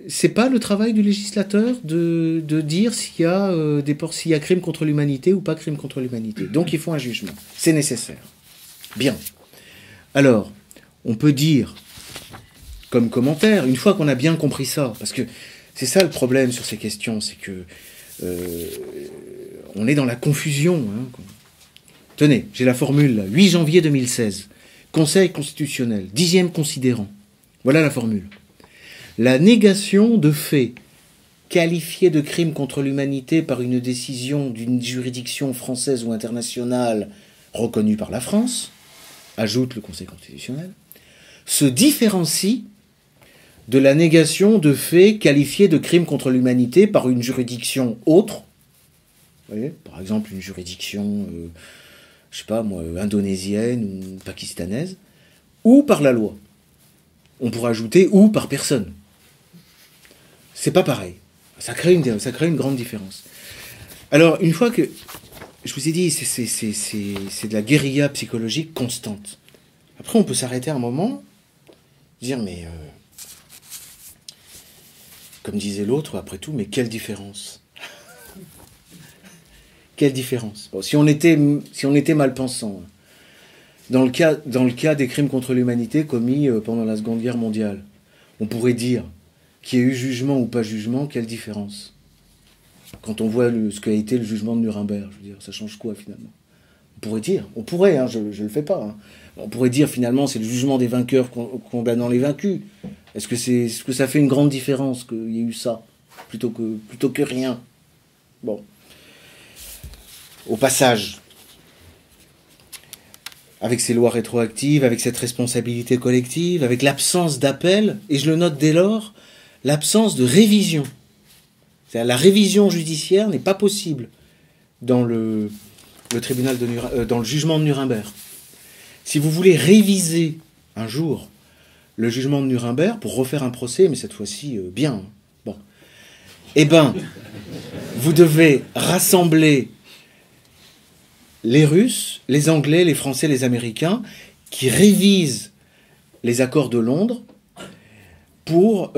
C'est pas le travail du législateur de dire s'il y a crime contre l'humanité ou pas crime contre l'humanité. Donc il faut un jugement. C'est nécessaire. Bien. Alors, on peut dire, comme commentaire, une fois qu'on a bien compris ça, parce que c'est ça le problème sur ces questions, c'est que on est dans la confusion. Hein. Tenez, j'ai la formule là, 8 janvier 2016, Conseil constitutionnel, 10e considérant. Voilà la formule. La négation de faits qualifiés de crime contre l'humanité par une décision d'une juridiction française ou internationale reconnue par la France, ajoute le Conseil constitutionnel, se différencie de la négation de faits qualifiés de crimes contre l'humanité par une juridiction autre, vous voyez, par exemple une juridiction, je sais pas moi, indonésienne ou pakistanaise, ou par la loi. On pourrait ajouter ou par personne. C'est pas pareil. Ça crée une grande différence. Alors, une fois que... Je vous ai dit, c'est de la guérilla psychologique constante. Après, on peut s'arrêter un moment, dire, mais... comme disait l'autre, après tout, mais quelle différence? Quelle différence? Bon, si on était mal pensant, dans le cas des crimes contre l'humanité commis pendant la Seconde Guerre mondiale, on pourrait dire qu'il y ait eu jugement ou pas jugement, quelle différence? Quand on voit ce qu'a été le jugement de Nuremberg, je veux dire, ça change quoi finalement? On pourrait, hein, je ne le fais pas, hein. On pourrait dire finalement c'est le jugement des vainqueurs condamnant les vaincus. Est-ce que ça fait une grande différence qu'il y ait eu ça, plutôt que rien? Bon. Au passage, avec ces lois rétroactives, avec cette responsabilité collective, avec l'absence d'appel, et je le note dès lors, l'absence de révision. C'est-à-dire la révision judiciaire n'est pas possible dans le tribunal dans le jugement de Nuremberg. Si vous voulez réviser un jour le jugement de Nuremberg pour refaire un procès, mais cette fois-ci bien, bon, eh ben, vous devez rassembler les Russes, les Anglais, les Français, les Américains, qui révisent les accords de Londres pour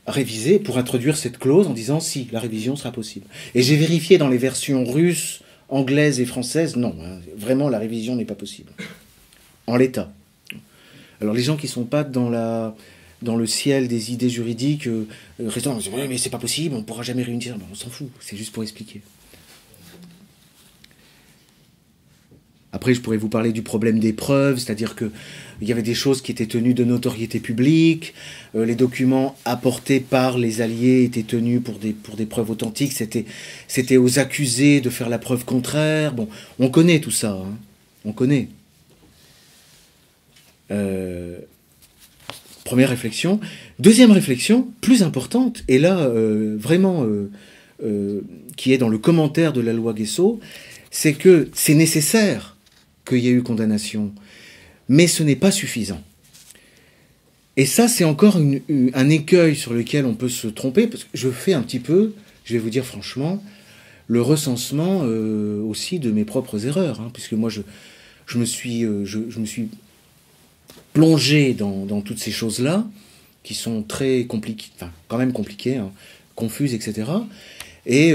réviser, pour introduire cette clause en disant si, la révision sera possible. Et j'ai vérifié dans les versions russes, anglaises et françaises, non, hein, vraiment la révision n'est pas possible. En l'état. Alors les gens qui ne sont pas dans le ciel des idées juridiques, restant, oui, mais c'est pas possible, on ne pourra jamais réunir, on s'en fout, c'est juste pour expliquer. Après, je pourrais vous parler du problème des preuves, c'est-à-dire qu'il y avait des choses qui étaient tenues de notoriété publique, les documents apportés par les Alliés étaient tenus pour des preuves authentiques, c'était aux accusés de faire la preuve contraire. Bon, on connaît tout ça, hein, on connaît. Première réflexion. Deuxième réflexion, plus importante, et là, vraiment, qui est dans le commentaire de la loi Guessot, c'est que c'est nécessaire qu'il y ait eu condamnation, mais ce n'est pas suffisant. Et ça, c'est encore un écueil sur lequel on peut se tromper, parce que je fais un petit peu, je vais vous dire franchement, le recensement aussi de mes propres erreurs, hein, puisque moi, je me suis plongé dans toutes ces choses-là, qui sont très compliquées, enfin, quand même compliquées, hein, confuses, etc. Et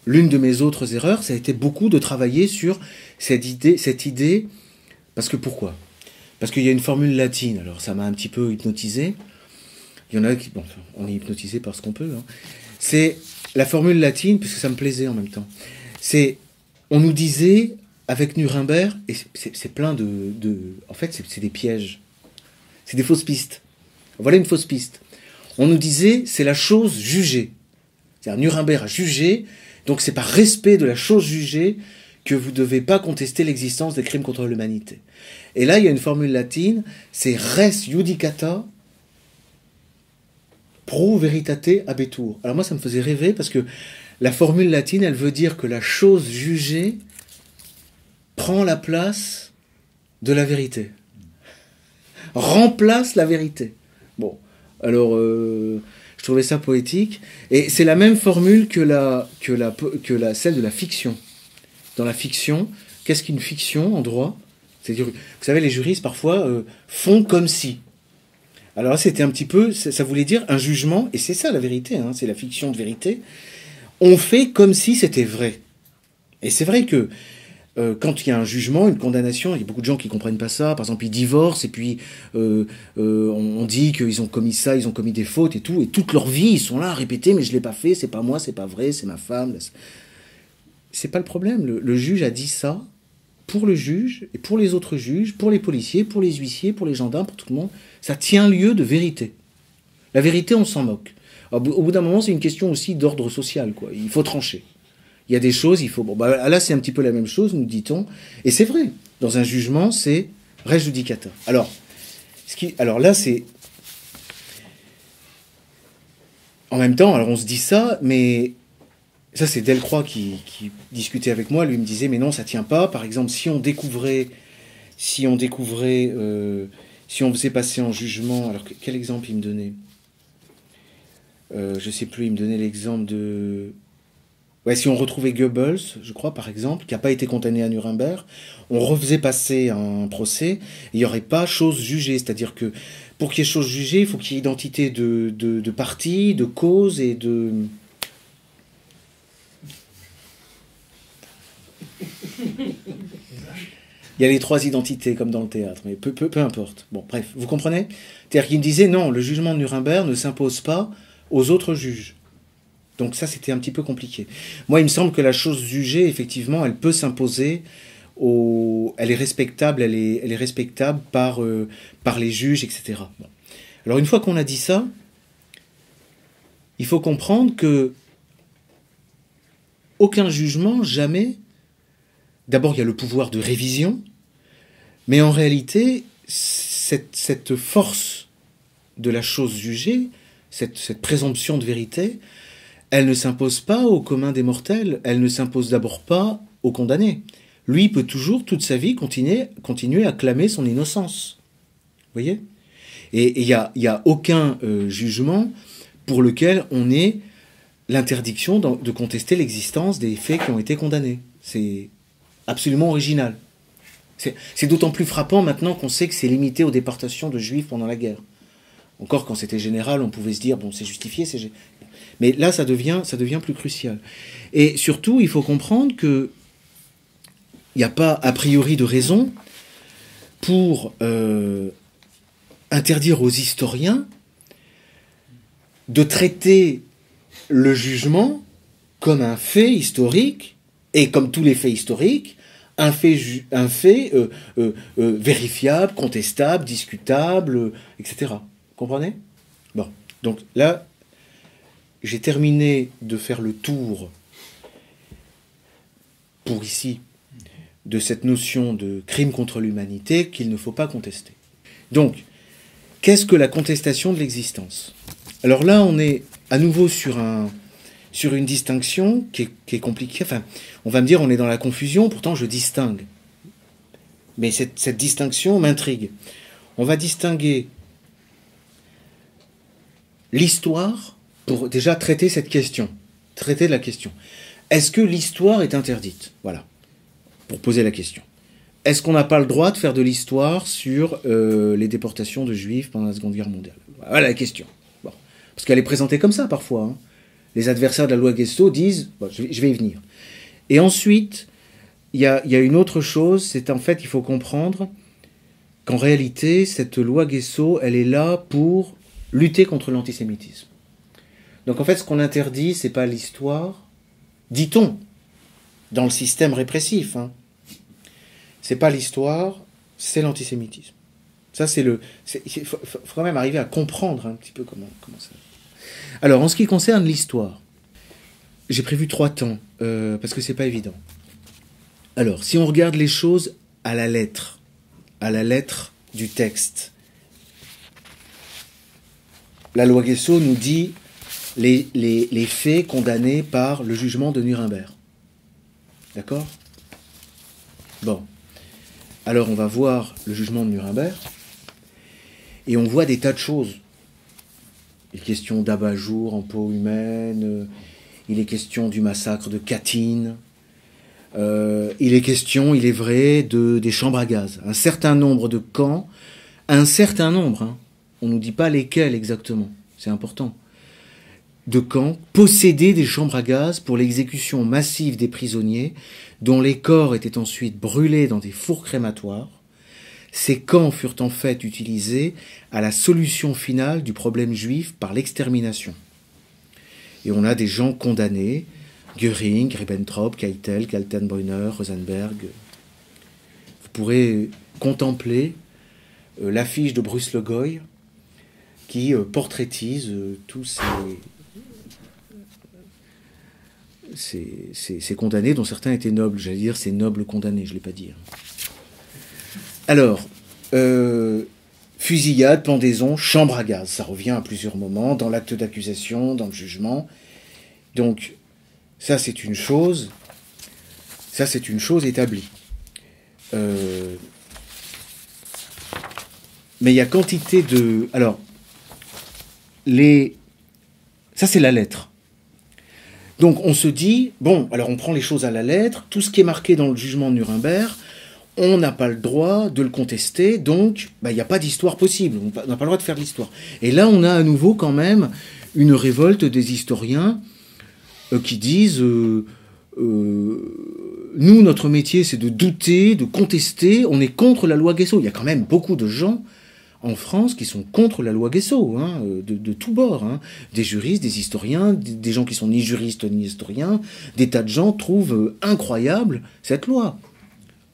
l'une de mes autres erreurs, ça a été beaucoup de travailler sur cette idée, parce que pourquoi? Parce qu'il y a une formule latine, alors ça m'a un petit peu hypnotisé. Il y en a qui, bon, on est hypnotisé par ce qu'on peut, hein. C'est la formule latine, puisque ça me plaisait en même temps. C'est, on nous disait, avec Nuremberg, et c'est plein en fait, c'est des pièges. C'est des fausses pistes. Voilà une fausse piste. On nous disait, c'est la chose jugée. C'est-à-dire, Nuremberg a jugé, donc c'est par respect de la chose jugée que vous ne devez pas contester l'existence des crimes contre l'humanité. Et là, il y a une formule latine, c'est res judicata pro veritate habetur. Alors moi, ça me faisait rêver parce que la formule latine, elle veut dire que la chose jugée prend la place de la vérité. Remplace la vérité. Bon, alors... je trouvais ça poétique. Et c'est la même formule que celle de la fiction. Dans la fiction, qu'est-ce qu'une fiction en droit? C'est-à-dire, vous savez, les juristes, parfois, font comme si. Alors là, c'était un petit peu, ça voulait dire un jugement, et c'est ça la vérité, hein, c'est la fiction de vérité. On fait comme si c'était vrai. Et c'est vrai que quand il y a un jugement, une condamnation, il y a beaucoup de gens qui ne comprennent pas ça. Par exemple, ils divorcent et puis on dit qu'ils ont commis ça, ils ont commis des fautes et tout. Et toute leur vie, ils sont là à répéter, mais je ne l'ai pas fait, c'est pas moi, c'est pas vrai, c'est ma femme. C'est pas le problème. Le juge a dit ça pour le juge et pour les autres juges, pour les policiers, pour les huissiers, pour les gendarmes, pour tout le monde. Ça tient lieu de vérité. La vérité, on s'en moque. Alors, au bout d'un moment, c'est une question aussi d'ordre social, quoi. Il faut trancher. Il y a des choses, il faut... Bon, bah, là, c'est un petit peu la même chose, nous dit-on. Et c'est vrai. Dans un jugement, c'est res judicata. Alors là, c'est... En même temps, alors on se dit ça, mais... Ça, c'est Delcroix qui discutait avec moi. Lui me disait, mais non, ça tient pas. Par exemple, si on faisait passer en jugement... Alors, quel exemple il me donnait? je ne sais plus, il me donnait l'exemple de... Ouais, si on retrouvait Goebbels, je crois, par exemple, qui n'a pas été condamné à Nuremberg, on refaisait passer un procès, il n'y aurait pas chose jugée. C'est-à-dire que pour qu'il y ait chose jugée, il faut qu'il y ait identité de partie, de cause et de... Il y a les trois identités, comme dans le théâtre, mais peu importe. Bon, bref, vous comprenez? C'est-à-dire qu'il me disait, non, le jugement de Nuremberg ne s'impose pas aux autres juges. Donc ça, c'était un petit peu compliqué. Moi, il me semble que la chose jugée, effectivement, elle peut s'imposer elle est respectable, elle est respectable par les juges, etc. Bon. Alors, une fois qu'on a dit ça, il faut comprendre que aucun jugement, jamais... D'abord, il y a le pouvoir de révision, mais en réalité, cette force de la chose jugée, cette présomption de vérité, elle ne s'impose pas au commun des mortels, elle ne s'impose d'abord pas au condamné. Lui peut toujours, toute sa vie, continuer à clamer son innocence. Vous voyez? Et il y a aucun jugement pour lequel on ait l'interdiction de contester l'existence des faits qui ont été condamnés. C'est absolument original. C'est d'autant plus frappant maintenant qu'on sait que c'est limité aux déportations de juifs pendant la guerre. Encore quand c'était général, on pouvait se dire, bon, c'est justifié, mais là, ça devient plus crucial. Et surtout, il faut comprendre qu'il n'y a pas a priori de raison pour interdire aux historiens de traiter le jugement comme un fait historique, et comme tous les faits historiques, un fait vérifiable, contestable, discutable, etc. Vous comprenez? Bon, donc là, j'ai terminé de faire le tour, pour ici, de cette notion de crime contre l'humanité qu'il ne faut pas contester. Donc, qu'est-ce que la contestation de l'existence? Alors là, on est à nouveau sur une distinction qui est compliquée. Enfin, on va me dire, on est dans la confusion, pourtant je distingue. Mais cette distinction m'intrigue. On va distinguer l'histoire pour déjà traiter cette question. Traiter la question. Est-ce que l'histoire est interdite? Voilà. Pour poser la question. Est-ce qu'on n'a pas le droit de faire de l'histoire sur les déportations de juifs pendant la Seconde Guerre mondiale? Voilà la question. Bon. Parce qu'elle est présentée comme ça parfois. Hein. Les adversaires de la loi Guesso disent... Bon, je vais y venir. Et ensuite, il y a une autre chose, c'est en fait, il faut comprendre qu'en réalité, cette loi Guesso, elle est là pour lutter contre l'antisémitisme. Donc en fait, ce qu'on interdit, c'est pas l'histoire, dit-on, dans le système répressif. Hein. C'est pas l'histoire, c'est l'antisémitisme. Ça, il faut quand même arriver à comprendre un petit peu comment ça... Alors, en ce qui concerne l'histoire, j'ai prévu 3 temps, parce que c'est pas évident. Alors, si on regarde les choses à la lettre du texte, la loi Guesso nous dit les faits condamnés par le jugement de Nuremberg. D'accord? Bon. Alors, on va voir le jugement de Nuremberg, et on voit des tas de choses. Il est question d'abat-jour en peau humaine, il est question du massacre de Katyn, il est question, il est vrai, des chambres à gaz. Un certain nombre de camps, un certain nombre, hein, on ne nous dit pas lesquels exactement, c'est important, de camps possédaient des chambres à gaz pour l'exécution massive des prisonniers, dont les corps étaient ensuite brûlés dans des fours crématoires. Ces camps furent en fait utilisés à la solution finale du problème juif par l'extermination. Et on a des gens condamnés, Göring, Ribbentrop, Keitel, Kaltenbrunner, Rosenberg. Vous pourrez contempler l'affiche de Bruce Le Goy qui portraitise tous ces condamnés, dont certains étaient nobles. J'allais dire ces nobles condamnés, je ne l'ai pas dit. Alors, fusillade, pendaison, chambre à gaz, ça revient à plusieurs moments, dans l'acte d'accusation, dans le jugement. Donc, ça c'est une chose établie. Mais il y a quantité de... Alors, Ça, c'est la lettre. Donc on se dit, bon, alors on prend les choses à la lettre, tout ce qui est marqué dans le jugement de Nuremberg, on n'a pas le droit de le contester, donc il n'y a pas d'histoire possible, on n'a pas le droit de faire de l'histoire. Et là, on a à nouveau quand même une révolte des historiens qui disent, nous, notre métier, c'est de douter, de contester, on est contre la loi Guessot. Il y a quand même beaucoup de gens en France qui sont contre la loi Guessot, hein, de tous bords, hein. Des juristes, des historiens, des gens qui sont ni juristes ni historiens, des tas de gens trouvent incroyable cette loi.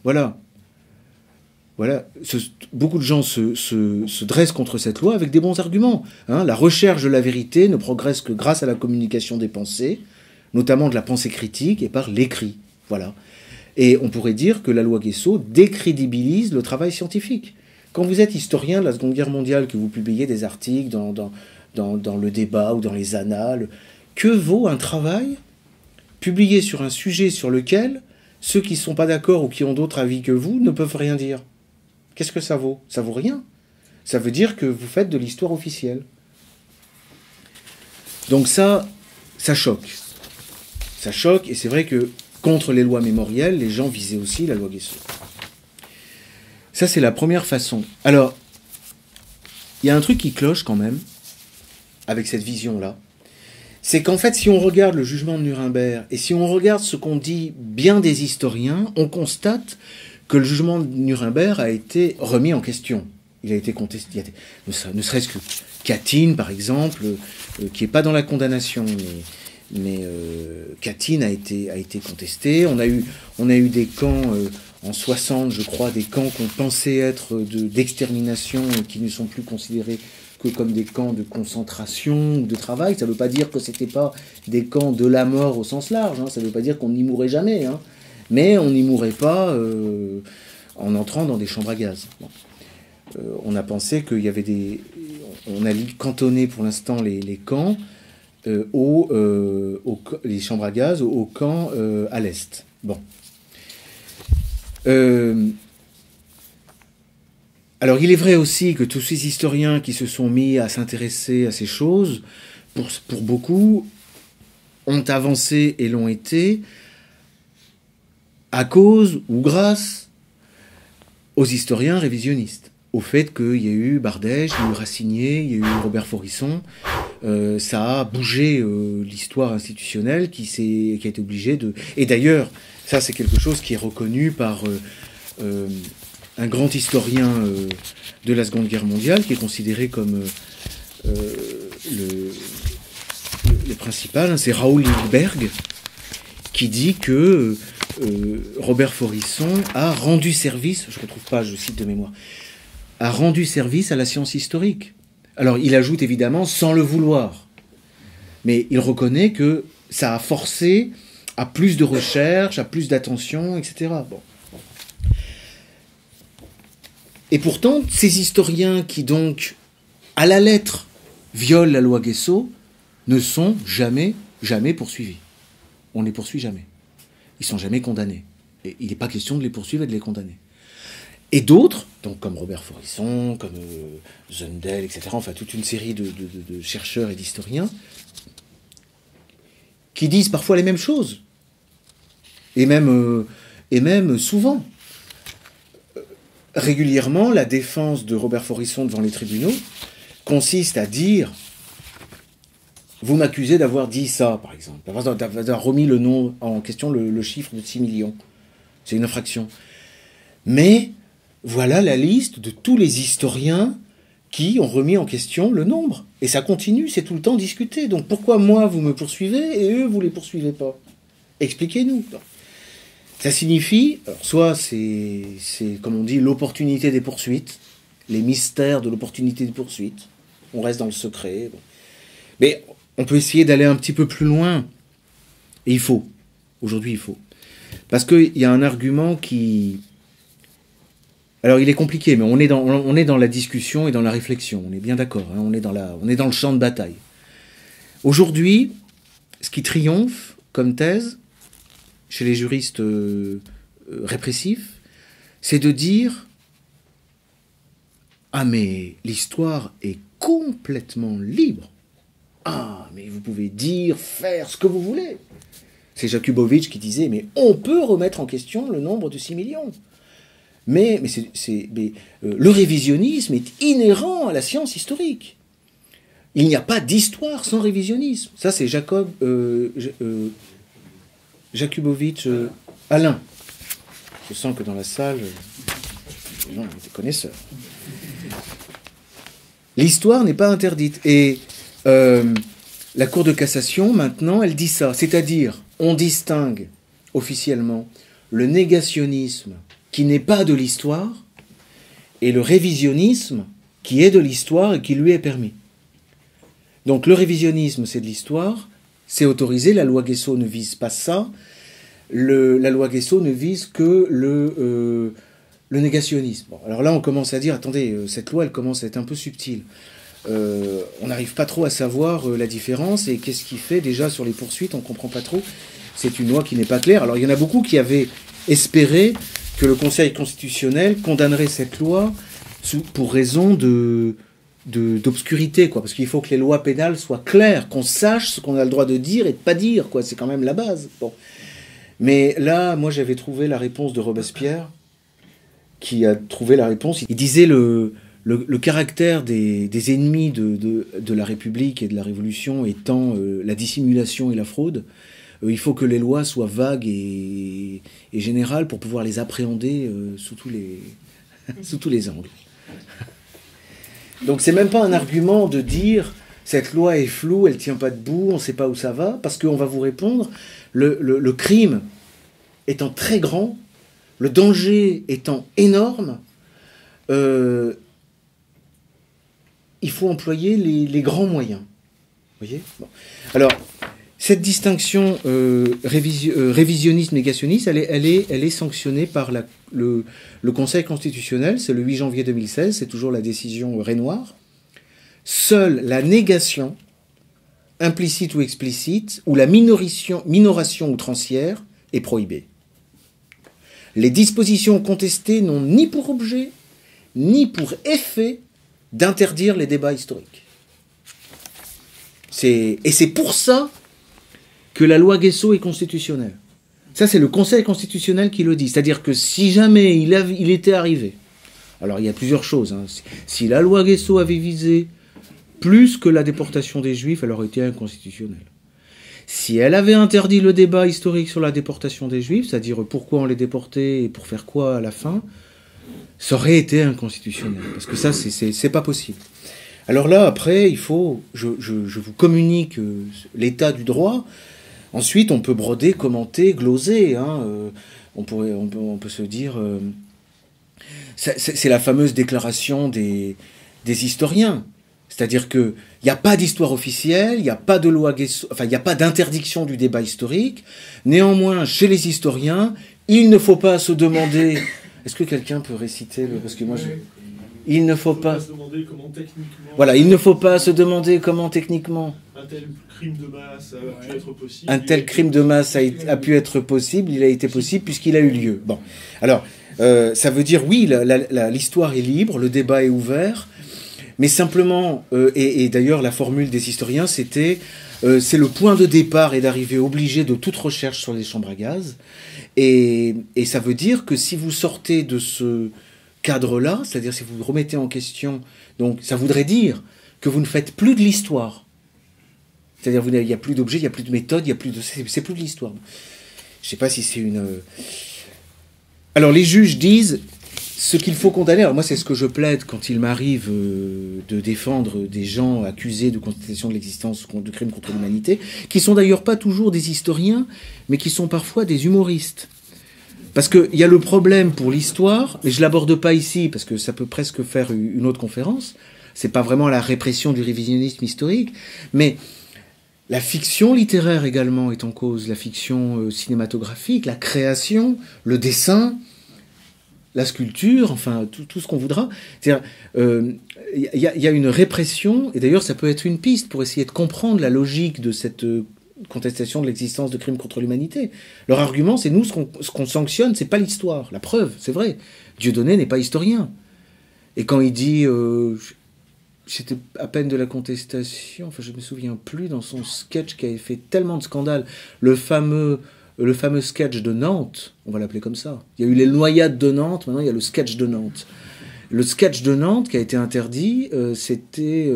Voilà. Voilà. Beaucoup de gens se dressent contre cette loi avec des bons arguments, hein. La recherche de la vérité ne progresse que grâce à la communication des pensées, notamment de la pensée critique et par l'écrit. Voilà. Et on pourrait dire que la loi Guessot décrédibilise le travail scientifique. Quand vous êtes historien de la Seconde Guerre mondiale, que vous publiez des articles dans le débat ou dans les annales, que vaut un travail publié sur un sujet sur lequel ceux qui ne sont pas d'accord ou qui ont d'autres avis que vous ne peuvent rien dire? Qu'est-ce que ça vaut? Ça vaut rien. Ça veut dire que vous faites de l'histoire officielle. Donc ça choque. Ça choque, et c'est vrai que contre les lois mémorielles, les gens visaient aussi la loi Guessot. Ça, c'est la première façon. Alors, il y a un truc qui cloche quand même, avec cette vision-là. C'est qu'en fait, si on regarde le jugement de Nuremberg, et si on regarde ce qu'ont dit bien des historiens, on constate que le jugement de Nuremberg a été remis en question. Il a été contesté. Ne serait-ce que Katyn, par exemple, qui n'est pas dans la condamnation, mais Katyn a été contesté. On a eu des camps... en 60, je crois, des camps qu'on pensait être d'extermination et qui ne sont plus considérés que comme des camps de concentration ou de travail. Ça ne veut pas dire que ce n'était pas des camps de la mort au sens large, hein. Ça ne veut pas dire qu'on n'y mourrait jamais, hein. Mais on n'y mourrait pas en entrant dans des chambres à gaz. Bon. On a pensé qu'il y avait des... On a cantonné pour l'instant les camps, les chambres à gaz aux camps à l'Est. Bon. Alors il est vrai aussi que tous ces historiens qui se sont mis à s'intéresser à ces choses, pour beaucoup, ont avancé et l'ont été à cause ou grâce aux historiens révisionnistes. Au fait qu'il y a eu Bardèche, il y a eu Racinier, il y a eu Robert Faurisson. Ça a bougé l'histoire institutionnelle qui a été obligée de... Et d'ailleurs, ça c'est quelque chose qui est reconnu par un grand historien de la Seconde Guerre mondiale, qui est considéré comme le principal, hein, c'est Raoul Lindbergh, qui dit que Robert Faurisson a rendu service, je ne retrouve pas, je cite de mémoire, a rendu service à la science historique. Alors il ajoute évidemment sans le vouloir, mais il reconnaît que ça a forcé à plus de recherche, à plus d'attention, etc. Bon. Et pourtant, ces historiens qui donc, à la lettre, violent la loi Guessot, ne sont jamais poursuivis. On ne les poursuit jamais. Ils ne sont jamais condamnés. Et il n'est pas question de les poursuivre et de les condamner. Et d'autres, donc comme Robert Faurisson, comme Zundel, etc., enfin toute une série de chercheurs et d'historiens, qui disent parfois les mêmes choses, et même souvent. Régulièrement, la défense de Robert Faurisson devant les tribunaux consiste à dire « Vous m'accusez d'avoir dit ça, par exemple, d'avoir remis le nom en question, le chiffre de 6 millions. C'est une infraction. Mais voilà la liste de tous les historiens qui ont remis en question le nombre. Et ça continue, c'est tout le temps discuté. Donc pourquoi moi, vous me poursuivez et eux, vous ne les poursuivez pas? Expliquez-nous. » Ça signifie, alors soit c'est, comme on dit, l'opportunité des poursuites, les mystères de l'opportunité des poursuites. On reste dans le secret. Bon. Mais on peut essayer d'aller un petit peu plus loin. Et il faut. Aujourd'hui, il faut. Parce qu'il y a un argument qui... Alors, il est compliqué, mais on est dans la discussion et dans la réflexion. On est bien d'accord. Hein, on est dans le champ de bataille. Aujourd'hui, ce qui triomphe comme thèse chez les juristes répressifs, c'est de dire « Ah mais l'histoire est complètement libre. Ah, mais vous pouvez dire, faire ce que vous voulez. C'est Jakubowicz qui disait, mais on peut remettre en question le nombre de 6 millions. Mais le révisionnisme est inhérent à la science historique. Il n'y a pas d'histoire sans révisionnisme. Ça, c'est Jakubowicz, Alain. Je sens que dans la salle, les gens sont des connaisseurs. L'histoire n'est pas interdite. Et la Cour de cassation, maintenant, elle dit ça. C'est-à-dire, on distingue officiellement le négationnisme qui n'est pas de l'histoire et le révisionnisme qui est de l'histoire et qui lui est permis. Donc le révisionnisme, c'est de l'histoire, c'est autorisé, la loi Guesso ne vise pas ça, la loi Guesso ne vise que le négationnisme. Bon, alors là, on commence à dire, attendez, cette loi, elle commence à être un peu subtile. On n'arrive pas trop à savoir la différence, et qu'est-ce qui fait déjà sur les poursuites, on ne comprend pas trop. C'est une loi qui n'est pas claire. Alors il y en a beaucoup qui avaient espéré que le Conseil constitutionnel condamnerait cette loi pour raison d'obscurité, quoi, parce qu'il faut que les lois pénales soient claires, qu'on sache ce qu'on a le droit de dire et de pas dire, quoi. C'est quand même la base. Bon. Mais là, moi, j'avais trouvé la réponse de Robespierre, qui a trouvé la réponse. Il disait le caractère des ennemis de la République et de la Révolution étant la dissimulation et la fraude. Il faut que les lois soient vagues et générales pour pouvoir les appréhender sous tous les angles. Donc c'est même pas un argument de dire cette loi est floue, elle tient pas debout, on sait pas où ça va, parce qu'on va vous répondre le crime étant très grand, le danger étant énorme, il faut employer les grands moyens. Vous voyez ? Bon. Alors, cette distinction révisionniste-négationniste, elle est sanctionnée par le Conseil constitutionnel, c'est le 8 janvier 2016, c'est toujours la décision Renoir. Seule la négation, implicite ou explicite, ou la minoration outrancière est prohibée. Les dispositions contestées n'ont ni pour objet, ni pour effet d'interdire les débats historiques. Et c'est pour ça que la loi Guesso est constitutionnelle. Ça, c'est le Conseil constitutionnel qui le dit. C'est-à-dire que si jamais il était arrivé, alors il y a plusieurs choses, hein. Si la loi Guesso avait visé plus que la déportation des Juifs, elle aurait été inconstitutionnelle. Si elle avait interdit le débat historique sur la déportation des Juifs, c'est-à-dire pourquoi on les déportait et pour faire quoi à la fin, ça aurait été inconstitutionnel. Parce que ça, c'est pas possible. Alors là, après, je vous communique l'état du droit. Ensuite, on peut broder, commenter, gloser. Hein. On peut se dire... c'est la fameuse déclaration des historiens. C'est-à-dire qu'il n'y a pas d'histoire officielle, il n'y a pas de loi Guesso, enfin, il n'y a pas d'interdiction du débat historique. Néanmoins, chez les historiens, il ne faut pas se demander... Est-ce que quelqu'un peut réciter parce que moi, il ne faut pas se demander comment techniquement... Voilà, il ne faut pas se demander comment techniquement... Un tel crime de masse a pu être possible. Un tel crime de masse a pu être possible, il a été possible puisqu'il a eu lieu. Bon, alors, ça veut dire, oui, l'histoire est libre, le débat est ouvert, mais simplement, et d'ailleurs la formule des historiens, c'était, c'est le point de départ et d'arrivée obligé de toute recherche sur les chambres à gaz, et ça veut dire que si vous sortez de ce cadre-là, c'est-à-dire si vous remettez en question, donc ça voudrait dire que vous ne faites plus de l'histoire. C'est-à-dire il n'y a plus d'objets, il n'y a plus de méthode, c'est plus de l'histoire. Je ne sais pas si c'est une... Alors les juges disent ce qu'il faut condamner. Alors moi c'est ce que je plaide quand il m'arrive de défendre des gens accusés de contestation de l'existence de crimes contre l'humanité, qui sont d'ailleurs pas toujours des historiens, mais qui sont parfois des humoristes. Parce qu'il y a le problème pour l'histoire, mais je ne l'aborde pas ici, parce que ça peut presque faire une autre conférence, c'est pas vraiment la répression du révisionnisme historique, mais la fiction littéraire également est en cause, la fiction cinématographique, la création, le dessin, la sculpture, enfin tout ce qu'on voudra. C'est-à-dire, y a une répression, et d'ailleurs ça peut être une piste pour essayer de comprendre la logique de cette contestation de l'existence de crimes contre l'humanité. Leur argument, c'est nous, ce qu'on sanctionne, c'est pas l'histoire. La preuve, c'est vrai. Dieudonné n'est pas historien. Et quand il dit... c'était à peine de la contestation, enfin je me souviens plus, dans son sketch qui avait fait tellement de scandales, le fameux sketch de Nantes, on va l'appeler comme ça. Il y a eu les noyades de Nantes, maintenant il y a le sketch de Nantes. Le sketch de Nantes qui a été interdit, c'était...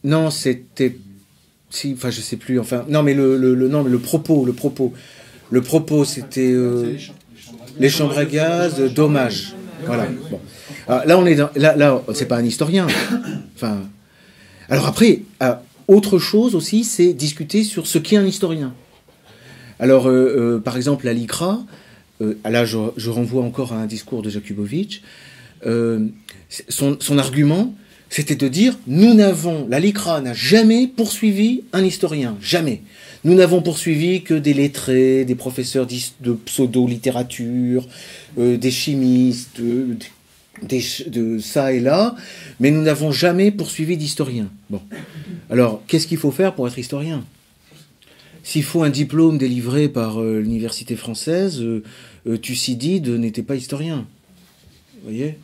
non, c'était... Si, enfin je sais plus, enfin... Non, mais le propos, c'était... les chambres à gaz, dommage. Voilà, bon. Alors, là, on est dans... Là, c'est pas un historien. Enfin... Alors après... autre chose aussi, c'est discuter sur ce qu'est un historien. Alors, par exemple, la LICRA, là je renvoie encore à un discours de Jakubowicz, son argument, c'était de dire, la LICRA n'a jamais poursuivi un historien, jamais. Nous n'avons poursuivi que des lettrés, des professeurs de pseudo-littérature, des chimistes, de ça et là, mais nous n'avons jamais poursuivi d'historiens. Bon. Alors, qu'est-ce qu'il faut faire pour être historien ? S'il faut un diplôme délivré par l'université française, Thucydide n'était pas historien. Vous voyez ?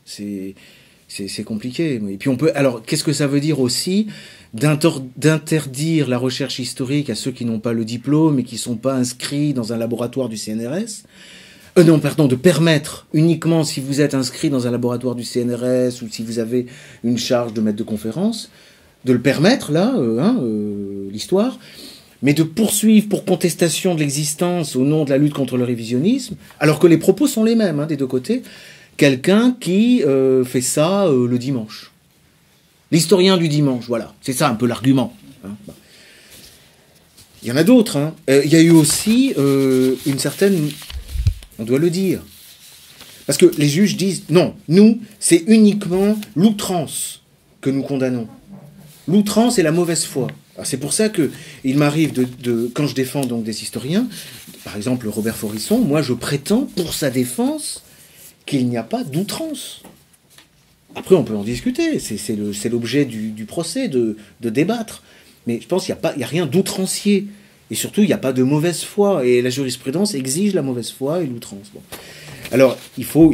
C'est compliqué. Et puis alors, qu'est-ce que ça veut dire aussi d'interdire la recherche historique à ceux qui n'ont pas le diplôme et qui ne sont pas inscrits dans un laboratoire du CNRS ? De permettre uniquement si vous êtes inscrit dans un laboratoire du CNRS ou si vous avez une charge de maître de conférence, de le permettre, là, l'histoire, mais de poursuivre pour contestation de l'existence au nom de la lutte contre le révisionnisme, alors que les propos sont les mêmes, des deux côtés, quelqu'un qui fait ça le dimanche. L'historien du dimanche, voilà, c'est ça un peu l'argument. Bon. Il y en a d'autres. Il y a eu aussi une certaine... On doit le dire. Parce que les juges disent, non, nous, c'est uniquement l'outrance que nous condamnons. L'outrance et la mauvaise foi. Alors c'est pour ça que il m'arrive quand je défends donc des historiens, par exemple Robert Faurisson, moi je prétends pour sa défense qu'il n'y a pas d'outrance. Après on peut en discuter, c'est l'objet du procès de débattre. Mais je pense qu'il n'y a rien d'outrancier. Et surtout, il n'y a pas de mauvaise foi. Et la jurisprudence exige la mauvaise foi et l'outrance. Bon. Alors, il faut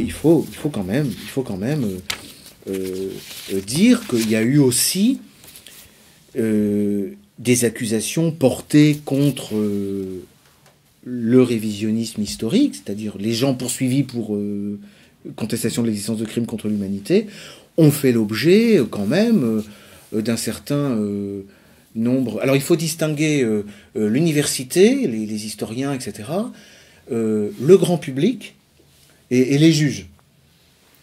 quand même dire qu'il y a eu aussi des accusations portées contre le révisionnisme historique, c'est-à-dire les gens poursuivis pour contestation de l'existence de crimes contre l'humanité, ont fait l'objet quand même d'un certain... nombre. Alors il faut distinguer l'université, les historiens, etc., le grand public et les juges.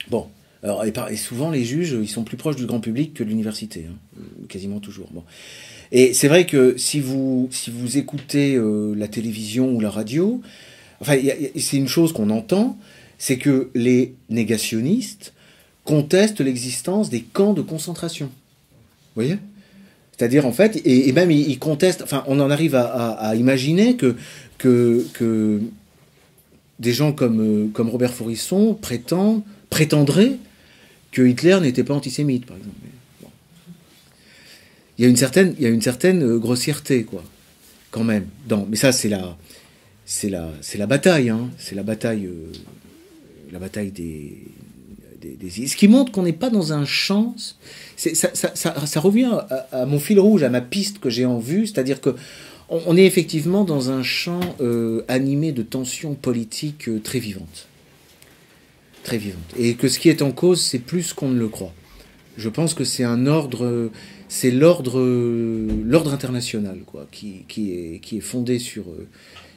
Bon, alors, et souvent les juges, ils sont plus proches du grand public que de l'université, quasiment toujours. Bon. Et c'est vrai que si vous écoutez la télévision ou la radio, enfin, c'est une chose qu'on entend, c'est que les négationnistes contestent l'existence des camps de concentration. Vous voyez ? C'est-à-dire, en fait, et même ils contestent, enfin, on en arrive à imaginer que des gens comme Robert Faurisson prétendraient que Hitler n'était pas antisémite, par exemple. Bon. Il y a une certaine grossièreté, quoi, quand même. Mais ça, c'est la bataille, c'est la bataille des... Ce qui montre qu'on n'est pas dans un champ... Ça revient à mon fil rouge, à ma piste que j'ai en vue, c'est-à-dire qu'on est effectivement dans un champ animé de tensions politiques très vivantes. Très vivantes. Et que ce qui est en cause, c'est plus qu'on ne le croit. Je pense que c'est l'ordre international, quoi, qui est fondé sur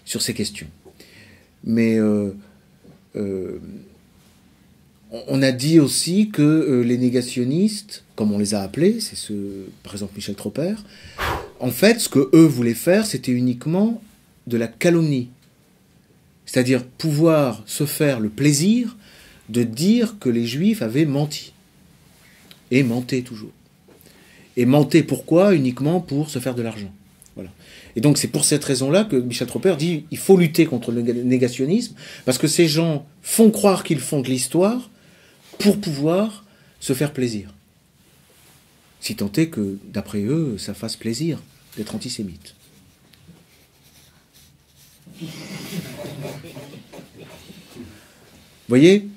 ces questions. Mais... on a dit aussi que les négationnistes, comme on les a appelés, c'est par exemple Michel Tropper, en fait, ce que eux voulaient faire, c'était uniquement de la calomnie. C'est-à-dire pouvoir se faire le plaisir de dire que les Juifs avaient menti. Et mentaient toujours. Et mentaient pourquoi ? Uniquement pour se faire de l'argent. Voilà. Et donc c'est pour cette raison-là que Michel Tropper dit il faut lutter contre le négationnisme, parce que ces gens font croire qu'ils font de l'histoire pour pouvoir se faire plaisir. Si tant est que, d'après eux, ça fasse plaisir d'être antisémite. Vous voyez ?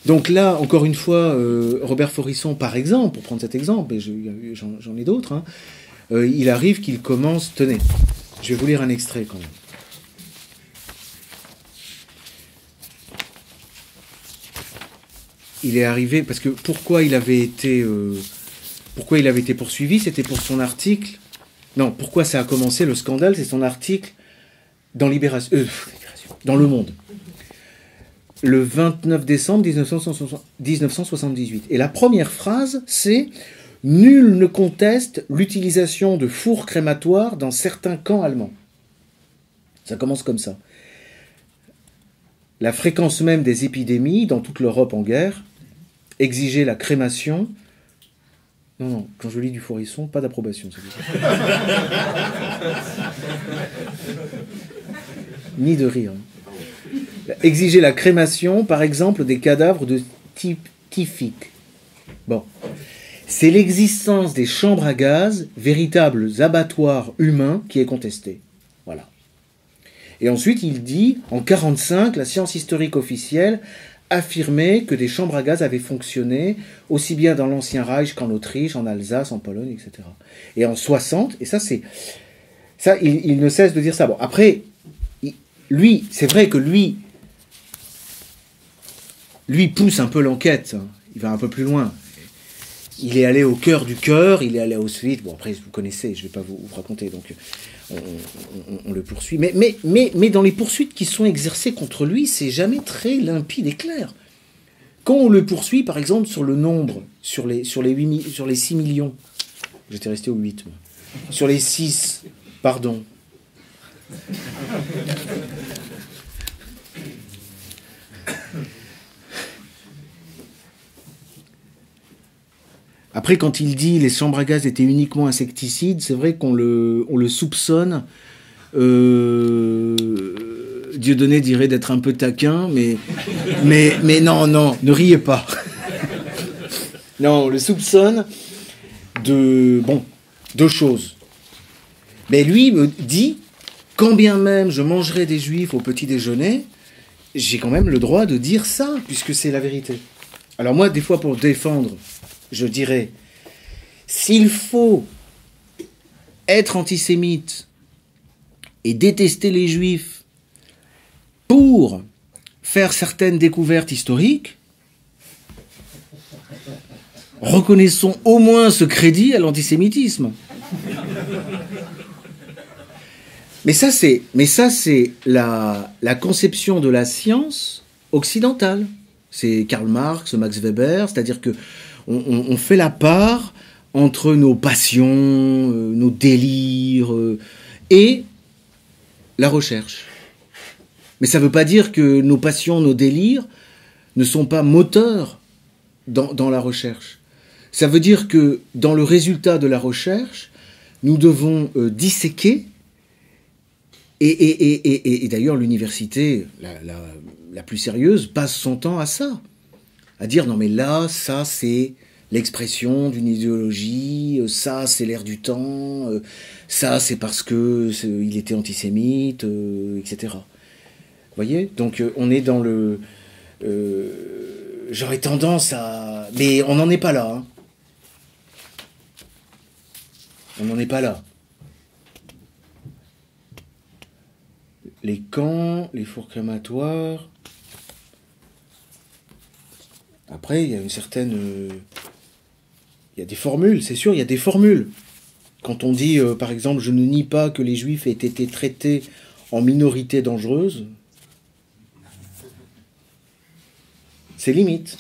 Donc là, encore une fois, Robert Forisson, par exemple, pour prendre cet exemple, et j'en ai d'autres, hein, il arrive qu'il commence... Tenez, je vais vous lire un extrait quand même. Il est arrivé, parce que pourquoi il avait été poursuivi, c'était pour son article... Non, pourquoi ça a commencé, le scandale, c'est son article dans dans Le Monde. Le 29 décembre 1978. Et la première phrase, c'est « Nul ne conteste l'utilisation de fours crématoires dans certains camps allemands ». Ça commence comme ça. La fréquence même des épidémies dans toute l'Europe en guerre exigeait la crémation... Non, quand je lis du Forisson, pas d'approbation. Ni de rire. Exiger la crémation, par exemple, des cadavres de type typhique. Bon. C'est l'existence des chambres à gaz, véritables abattoirs humains, qui est contestée. Voilà. Et ensuite, il dit, en 1945, la science historique officielle affirmait que des chambres à gaz avaient fonctionné aussi bien dans l'Ancien Reich qu'en Autriche, en Alsace, en Pologne, etc. Et en 60, et ça c'est... Ça, il ne cesse de dire ça. Bon, après, lui, c'est vrai que lui pousse un peu l'enquête, hein. Il va un peu plus loin. Il est allé au cœur du cœur, il est allé à Auschwitz. Bon, après, vous connaissez, je ne vais pas vous raconter, donc on le poursuit. Mais dans les poursuites qui sont exercées contre lui, c'est jamais très limpide et clair. Quand on le poursuit, par exemple, sur le nombre, sur les 6 millions, j'étais resté au 8, moi. Sur les 6, pardon. Après, quand il dit les chambres à gaz étaient uniquement insecticides, c'est vrai qu'on le soupçonne. Dieudonné dirait d'être un peu taquin, mais non, ne riez pas. Non, on le soupçonne de deux choses. Mais lui me dit, quand bien même je mangerai des juifs au petit déjeuner, j'ai quand même le droit de dire ça, puisque c'est la vérité. Alors moi, des fois, pour défendre, je dirais, s'il faut être antisémite et détester les juifs pour faire certaines découvertes historiques, reconnaissons au moins ce crédit à l'antisémitisme. Mais ça, c'est la conception de la science occidentale. C'est Karl Marx, Max Weber, c'est-à-dire que on fait la part entre nos passions, nos délires et la recherche. Mais ça ne veut pas dire que nos passions, nos délires ne sont pas moteurs dans la recherche. Ça veut dire que dans le résultat de la recherche, nous devons disséquer, et d'ailleurs l'université la plus sérieuse passe son temps à ça, à dire non mais là, ça c'est l'expression d'une idéologie, ça c'est l'air du temps, ça c'est parce que il était antisémite, etc. Vous voyez ? Donc on est dans le... j'aurais tendance à... Mais on n'en est pas là. Hein. On n'en est pas là. Les camps, les fours crématoires... Après, il y a une certaine... il y a des formules, c'est sûr, il y a des formules. Quand on dit, par exemple, je ne nie pas que les juifs aient été traités en minorité dangereuse, c'est limite.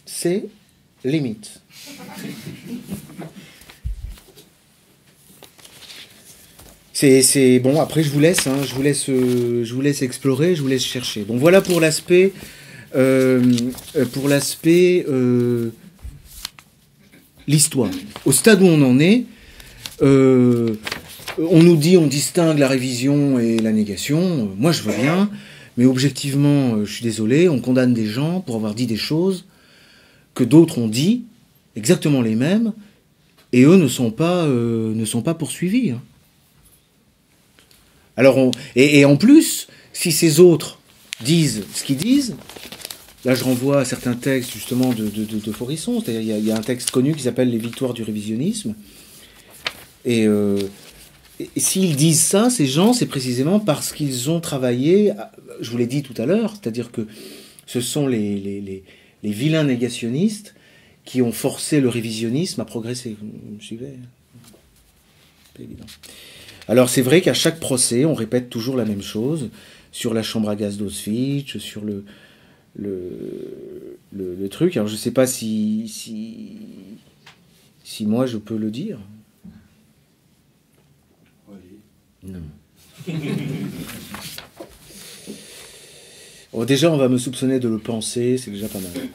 C'est limite. C'est bon. Après, je vous laisse explorer, je vous laisse chercher. Donc voilà pour l'aspect, l'histoire. Au stade où on en est, on nous dit, on distingue la révision et la négation. Moi, je veux bien. Mais objectivement, je suis désolé, on condamne des gens pour avoir dit des choses que d'autres ont dit, exactement les mêmes, et eux ne sont pas poursuivis. Hein. Alors, et en plus, si ces autres disent ce qu'ils disent, Là, je renvoie à certains textes, justement, de Faurisson. C'est-à-dire, il y a un texte connu qui s'appelle « Les victoires du révisionnisme ». Et s'ils disent ça, ces gens, c'est précisément parce qu'ils ont travaillé, je vous l'ai dit tout à l'heure, c'est-à-dire que ce sont les vilains négationnistes qui ont forcé le révisionnisme à progresser. Vous me suivez? C'est évident. Alors, c'est vrai qu'à chaque procès, on répète toujours la même chose sur la chambre à gaz d'Auschwitz, sur le truc. Alors, je ne sais pas si moi, je peux le dire. Non. Bon, déjà, on va me soupçonner de le penser, c'est déjà pas mal. Vous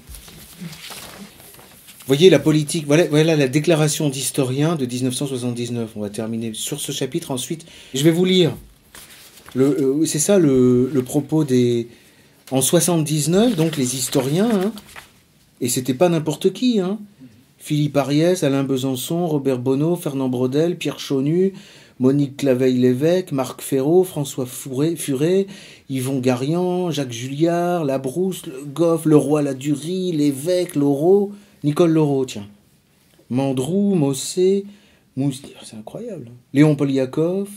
voyez, la politique, voilà la déclaration d'historien de 1979. On va terminer sur ce chapitre ensuite. Je vais vous lire. C'est ça le propos des... En 79, donc les historiens, hein, et c'était pas n'importe qui, hein, Philippe Ariès, Alain Besançon, Robert Bonneau, Fernand Braudel, Pierre Chaunu, Monique Claveil-Lévesque, Marc Ferraud, François Furet, Yvon Garian, Jacques Julliard, Labrousse, Le Goff, Leroy Ladurie, Lévesque, Laureau, Nicole Laureau, tiens. Mandrou, Mossé, c'est incroyable. Léon Poliakov,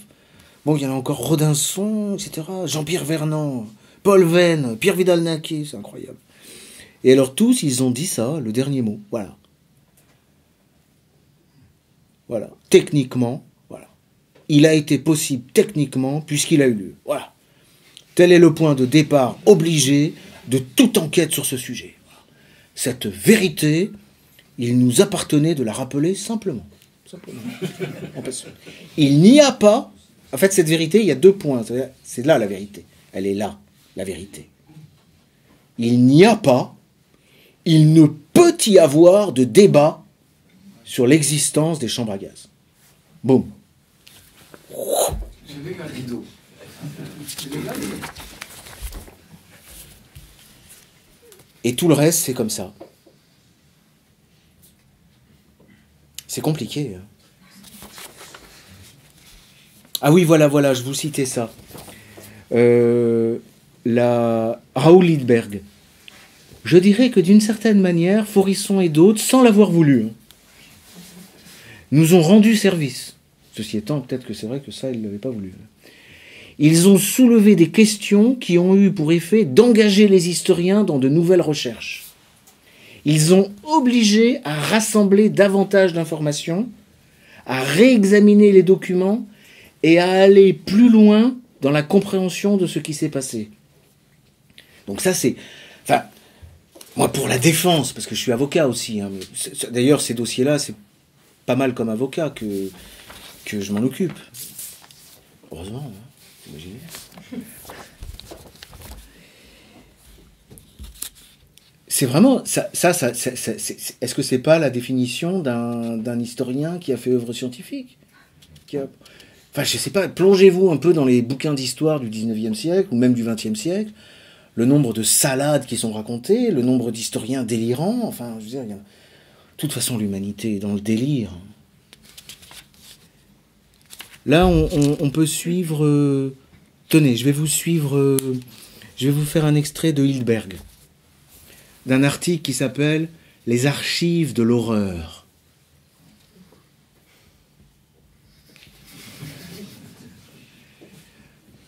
bon, il y en a encore Rodinson, etc. Jean-Pierre Vernant, Paul Venn, Pierre Vidal-Naquet, c'est incroyable. Et alors tous, ils ont dit ça, le dernier mot, voilà. Voilà, techniquement, voilà. Il a été possible techniquement puisqu'il a eu lieu, voilà. Tel est le point de départ obligé de toute enquête sur ce sujet. Cette vérité, il nous appartenait de la rappeler simplement. Il n'y a pas... En fait, cette vérité, il y a 2 points. C'est là la vérité. Elle est là, la vérité. Il n'y a pas, il ne peut y avoir de débat sur l'existence des chambres à gaz. Boum. Je vais un rideau. Et tout le reste, c'est comme ça. C'est compliqué. Hein. Ah oui, voilà, je vous citais ça. Raoul Lidberg. Je dirais que d'une certaine manière, Faurisson et d'autres, sans l'avoir voulu, nous ont rendu service. Ceci étant, peut-être que c'est vrai que ça, ils ne l'avaient pas voulu. Ils ont soulevé des questions qui ont eu pour effet d'engager les historiens dans de nouvelles recherches. Ils ont obligé à rassembler davantage d'informations, à réexaminer les documents et à aller plus loin dans la compréhension de ce qui s'est passé. Donc ça, c'est... Enfin, moi, pour la défense, parce que je suis avocat aussi, hein, d'ailleurs, ces dossiers-là, c'est pas mal comme avocat que je m'en occupe. Heureusement, hein. Imaginez. C'est vraiment ça est-ce que c'est pas la définition d'un historien qui a fait œuvre scientifique, enfin je sais pas, plongez-vous un peu dans les bouquins d'histoire du 19e siècle ou même du 20e siècle, le nombre de salades qui sont racontées, le nombre d'historiens délirants, enfin je veux dire, de toute façon l'humanité est dans le délire. Là, on peut suivre... tenez, je vais vous faire un extrait de Hildberg, d'un article qui s'appelle « Les archives de l'horreur ».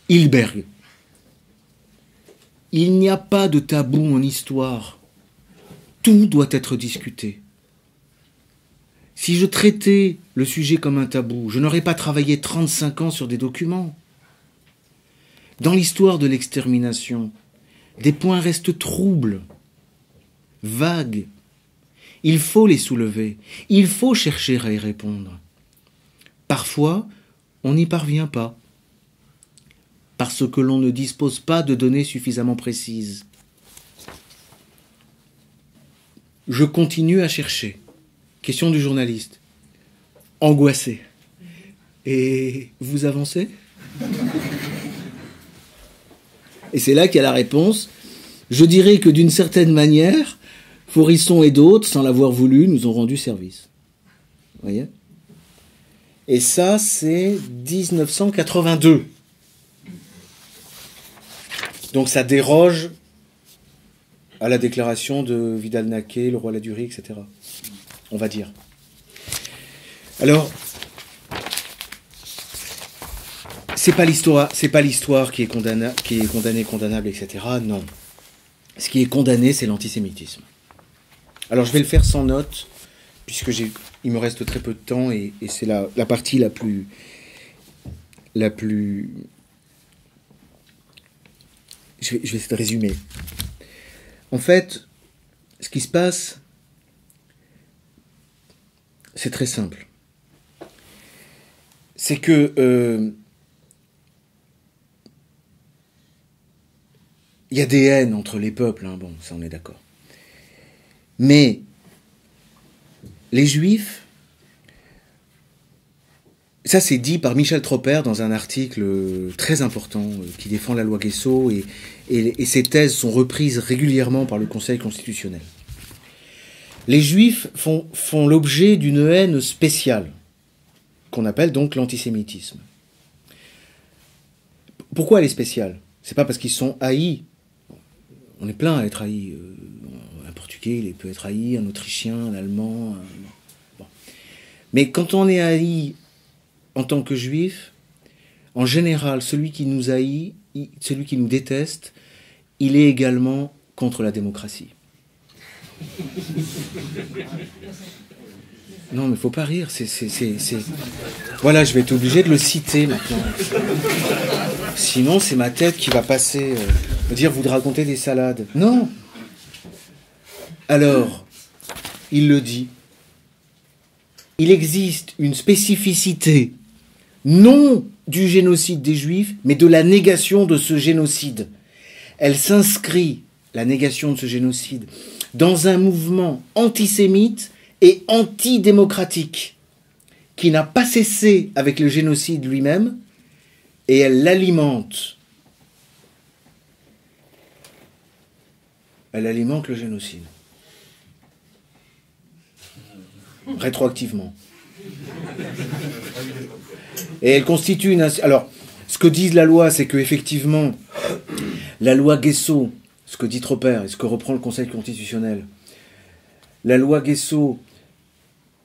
Hildberg. Il n'y a pas de tabou en histoire. Tout doit être discuté. Si je traitais le sujet comme un tabou, je n'aurais pas travaillé 35 ans sur des documents. Dans l'histoire de l'extermination, des points restent troubles, vagues. Il faut les soulever, il faut chercher à y répondre. Parfois, on n'y parvient pas, parce que l'on ne dispose pas de données suffisamment précises. Je continue à chercher. Question du journaliste. Angoissé. Et vous avancez ? Et c'est là qu'il y a la réponse. Je dirais que d'une certaine manière, Faurisson et d'autres, sans l'avoir voulu, nous ont rendu service. Vous voyez ? Et ça, c'est 1982. Donc ça déroge à la déclaration de Vidal-Naquet, le roi Ladurie, etc. On va dire. Alors, c'est pas l'histoire qui est condamnée, condamnable, etc. Non. Ce qui est condamné, c'est l'antisémitisme. Alors, je vais le faire sans notes, puisque il me reste très peu de temps, et c'est la partie la plus... Je vais essayer de résumer. En fait, ce qui se passe, c'est très simple. C'est que il y a des haines entre les peuples, hein, bon, ça on est d'accord. Mais les Juifs, ça c'est dit par Michel Tropper dans un article très important qui défend la loi Guesso, et ces thèses sont reprises régulièrement par le Conseil constitutionnel. Les Juifs font l'objet d'une haine spéciale, qu'on appelle donc l'antisémitisme. Pourquoi elle est spéciale? C'est pas parce qu'ils sont haïs. On est plein à être haïs. Un Portugais, il peut être haï, un Autrichien, un Allemand. Bon. Mais quand on est haï en tant que Juif, en général, celui qui nous haït, celui qui nous déteste, il est également contre la démocratie. Non, mais faut pas rire. Voilà, je vais être obligé de le citer maintenant. Sinon, c'est ma tête qui va passer. Me dire, vous racontez des salades. Non. Alors, il le dit. Il existe une spécificité, non du génocide des Juifs, mais de la négation de ce génocide. Elle s'inscrit, la négation de ce génocide, dans un mouvement antisémite et antidémocratique qui n'a pas cessé avec le génocide lui-même, et elle l'alimente. Elle alimente le génocide. Rétroactivement. Et elle constitue une... Alors, ce que dit la loi, c'est que effectivement, la loi Guesso, ce que dit Tropper et ce que reprend le Conseil constitutionnel, la loi Guesso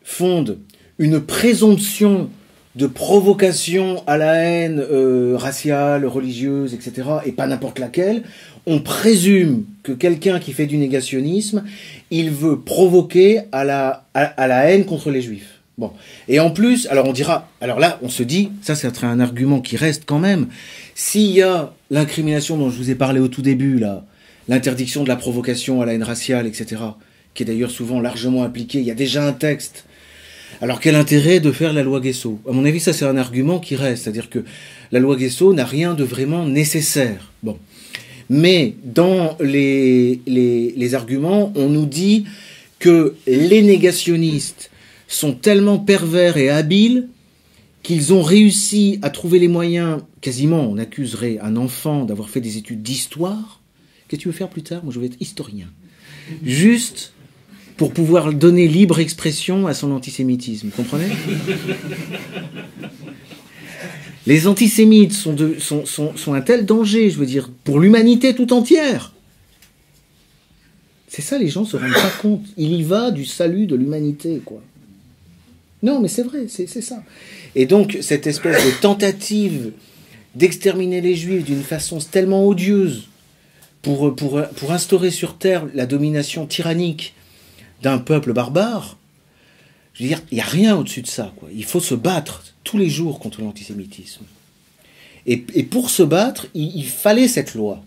fonde une présomption de provocation à la haine raciale, religieuse, etc., et pas n'importe laquelle. On présume que quelqu'un qui fait du négationnisme, il veut provoquer à la haine contre les Juifs. Bon. Et en plus, alors on dira, alors là, on se dit, ça c'est un argument qui reste quand même, s'il y a l'incrimination dont je vous ai parlé au tout début, là, l'interdiction de la provocation à la haine raciale, etc., qui est d'ailleurs souvent largement appliquée, il y a déjà un texte. Alors quel intérêt de faire la loi Guesso? À mon avis, ça c'est un argument qui reste, c'est-à-dire que la loi Guesso n'a rien de vraiment nécessaire. Bon. Mais dans les arguments, on nous dit que les négationnistes sont tellement pervers et habiles qu'ils ont réussi à trouver les moyens, quasiment on accuserait un enfant d'avoir fait des études d'histoire. Qu'est-ce que tu veux faire plus tard? Moi je veux être historien. Juste pour pouvoir donner libre expression à son antisémitisme. Vous comprenez? Les antisémites sont un tel danger, je veux dire, pour l'humanité tout entière. C'est ça, les gens ne se rendent pas compte. Il y va du salut de l'humanité, quoi. Non, mais c'est vrai, c'est ça. Et donc, cette espèce de tentative d'exterminer les Juifs d'une façon tellement odieuse pour instaurer sur Terre la domination tyrannique d'un peuple barbare, je veux dire, il n'y a rien au-dessus de ça, quoi. Il faut se battre tous les jours contre l'antisémitisme. Et pour se battre, il fallait cette loi.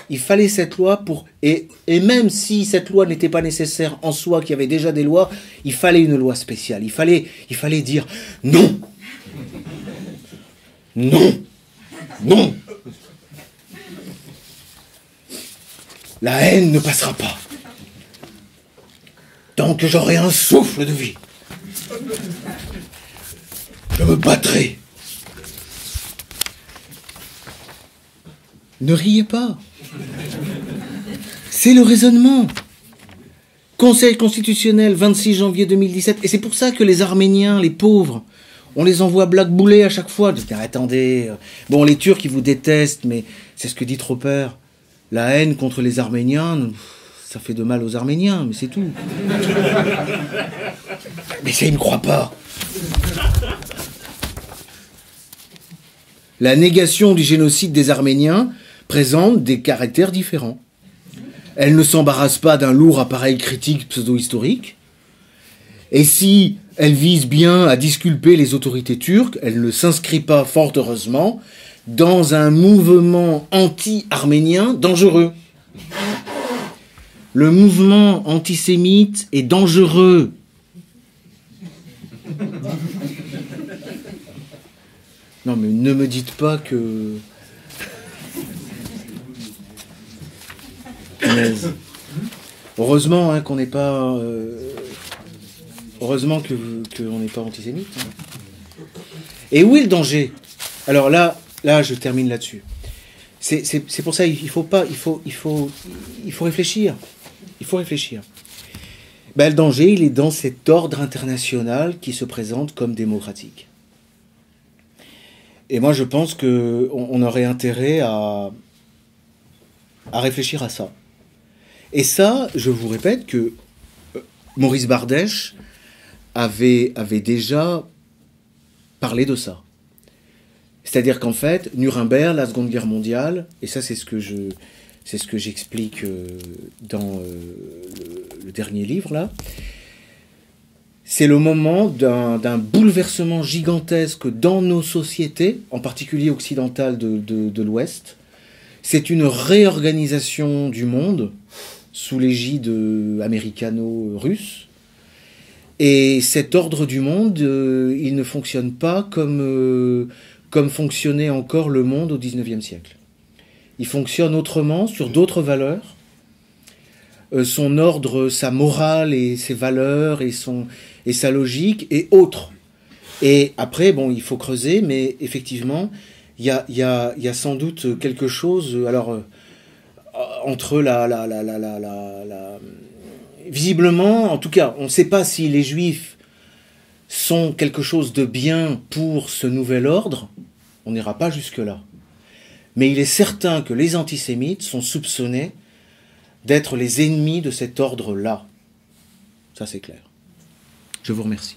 Il fallait cette loi pour... Et même si cette loi n'était pas nécessaire en soi, qu'il y avait déjà des lois, il fallait une loi spéciale. Il fallait dire non. Non. Non. La haine ne passera pas. Tant que j'aurai un souffle de vie, je me battrai. Ne riez pas. C'est le raisonnement. Conseil constitutionnel, 26 janvier 2017. Et c'est pour ça que les Arméniens, les pauvres, on les envoie blackbouler à chaque fois. Attendez, bon, les Turcs, ils vous détestent, mais c'est ce que dit Tropper. La haine contre les Arméniens, ça fait de mal aux Arméniens, mais c'est tout. Mais ça, ils ne croient pas. La négation du génocide des Arméniens présente des caractères différents. Elle ne s'embarrasse pas d'un lourd appareil critique pseudo-historique. Et si elle vise bien à disculper les autorités turques, elle ne s'inscrit pas, fort heureusement, dans un mouvement anti-arménien dangereux. Le mouvement antisémite est dangereux. Non, mais ne me dites pas que... Heureusement qu'on n'est pas... Heureusement qu'on n'est pas antisémite. Et où est le danger? Alors là, je termine là-dessus. C'est pour ça il faut réfléchir. Il faut réfléchir. Ben, le danger, il est dans cet ordre international qui se présente comme démocratique. Et moi, je pense qu'on aurait intérêt à réfléchir à ça. Et ça, je vous répète que Maurice Bardèche avait déjà parlé de ça. C'est-à-dire qu'en fait, Nuremberg, la Seconde Guerre mondiale, et ça c'est ce que j'explique dans le dernier livre là, c'est le moment d'un bouleversement gigantesque dans nos sociétés, en particulier occidentales de l'Ouest. C'est une réorganisation du monde sous l'égide américano-russe. Et cet ordre du monde, il ne fonctionne pas comme fonctionnait encore le monde au XIXe siècle. Il fonctionne autrement, sur d'autres valeurs. Son ordre, sa morale et ses valeurs et sa logique est autre. Et après, bon, il faut creuser, mais effectivement, il y a sans doute quelque chose, alors, entre visiblement, en tout cas, on ne sait pas si les Juifs sont quelque chose de bien pour ce nouvel ordre, on n'ira pas jusque-là. Mais il est certain que les antisémites sont soupçonnés d'être les ennemis de cet ordre-là. Ça, c'est clair. Je vous remercie.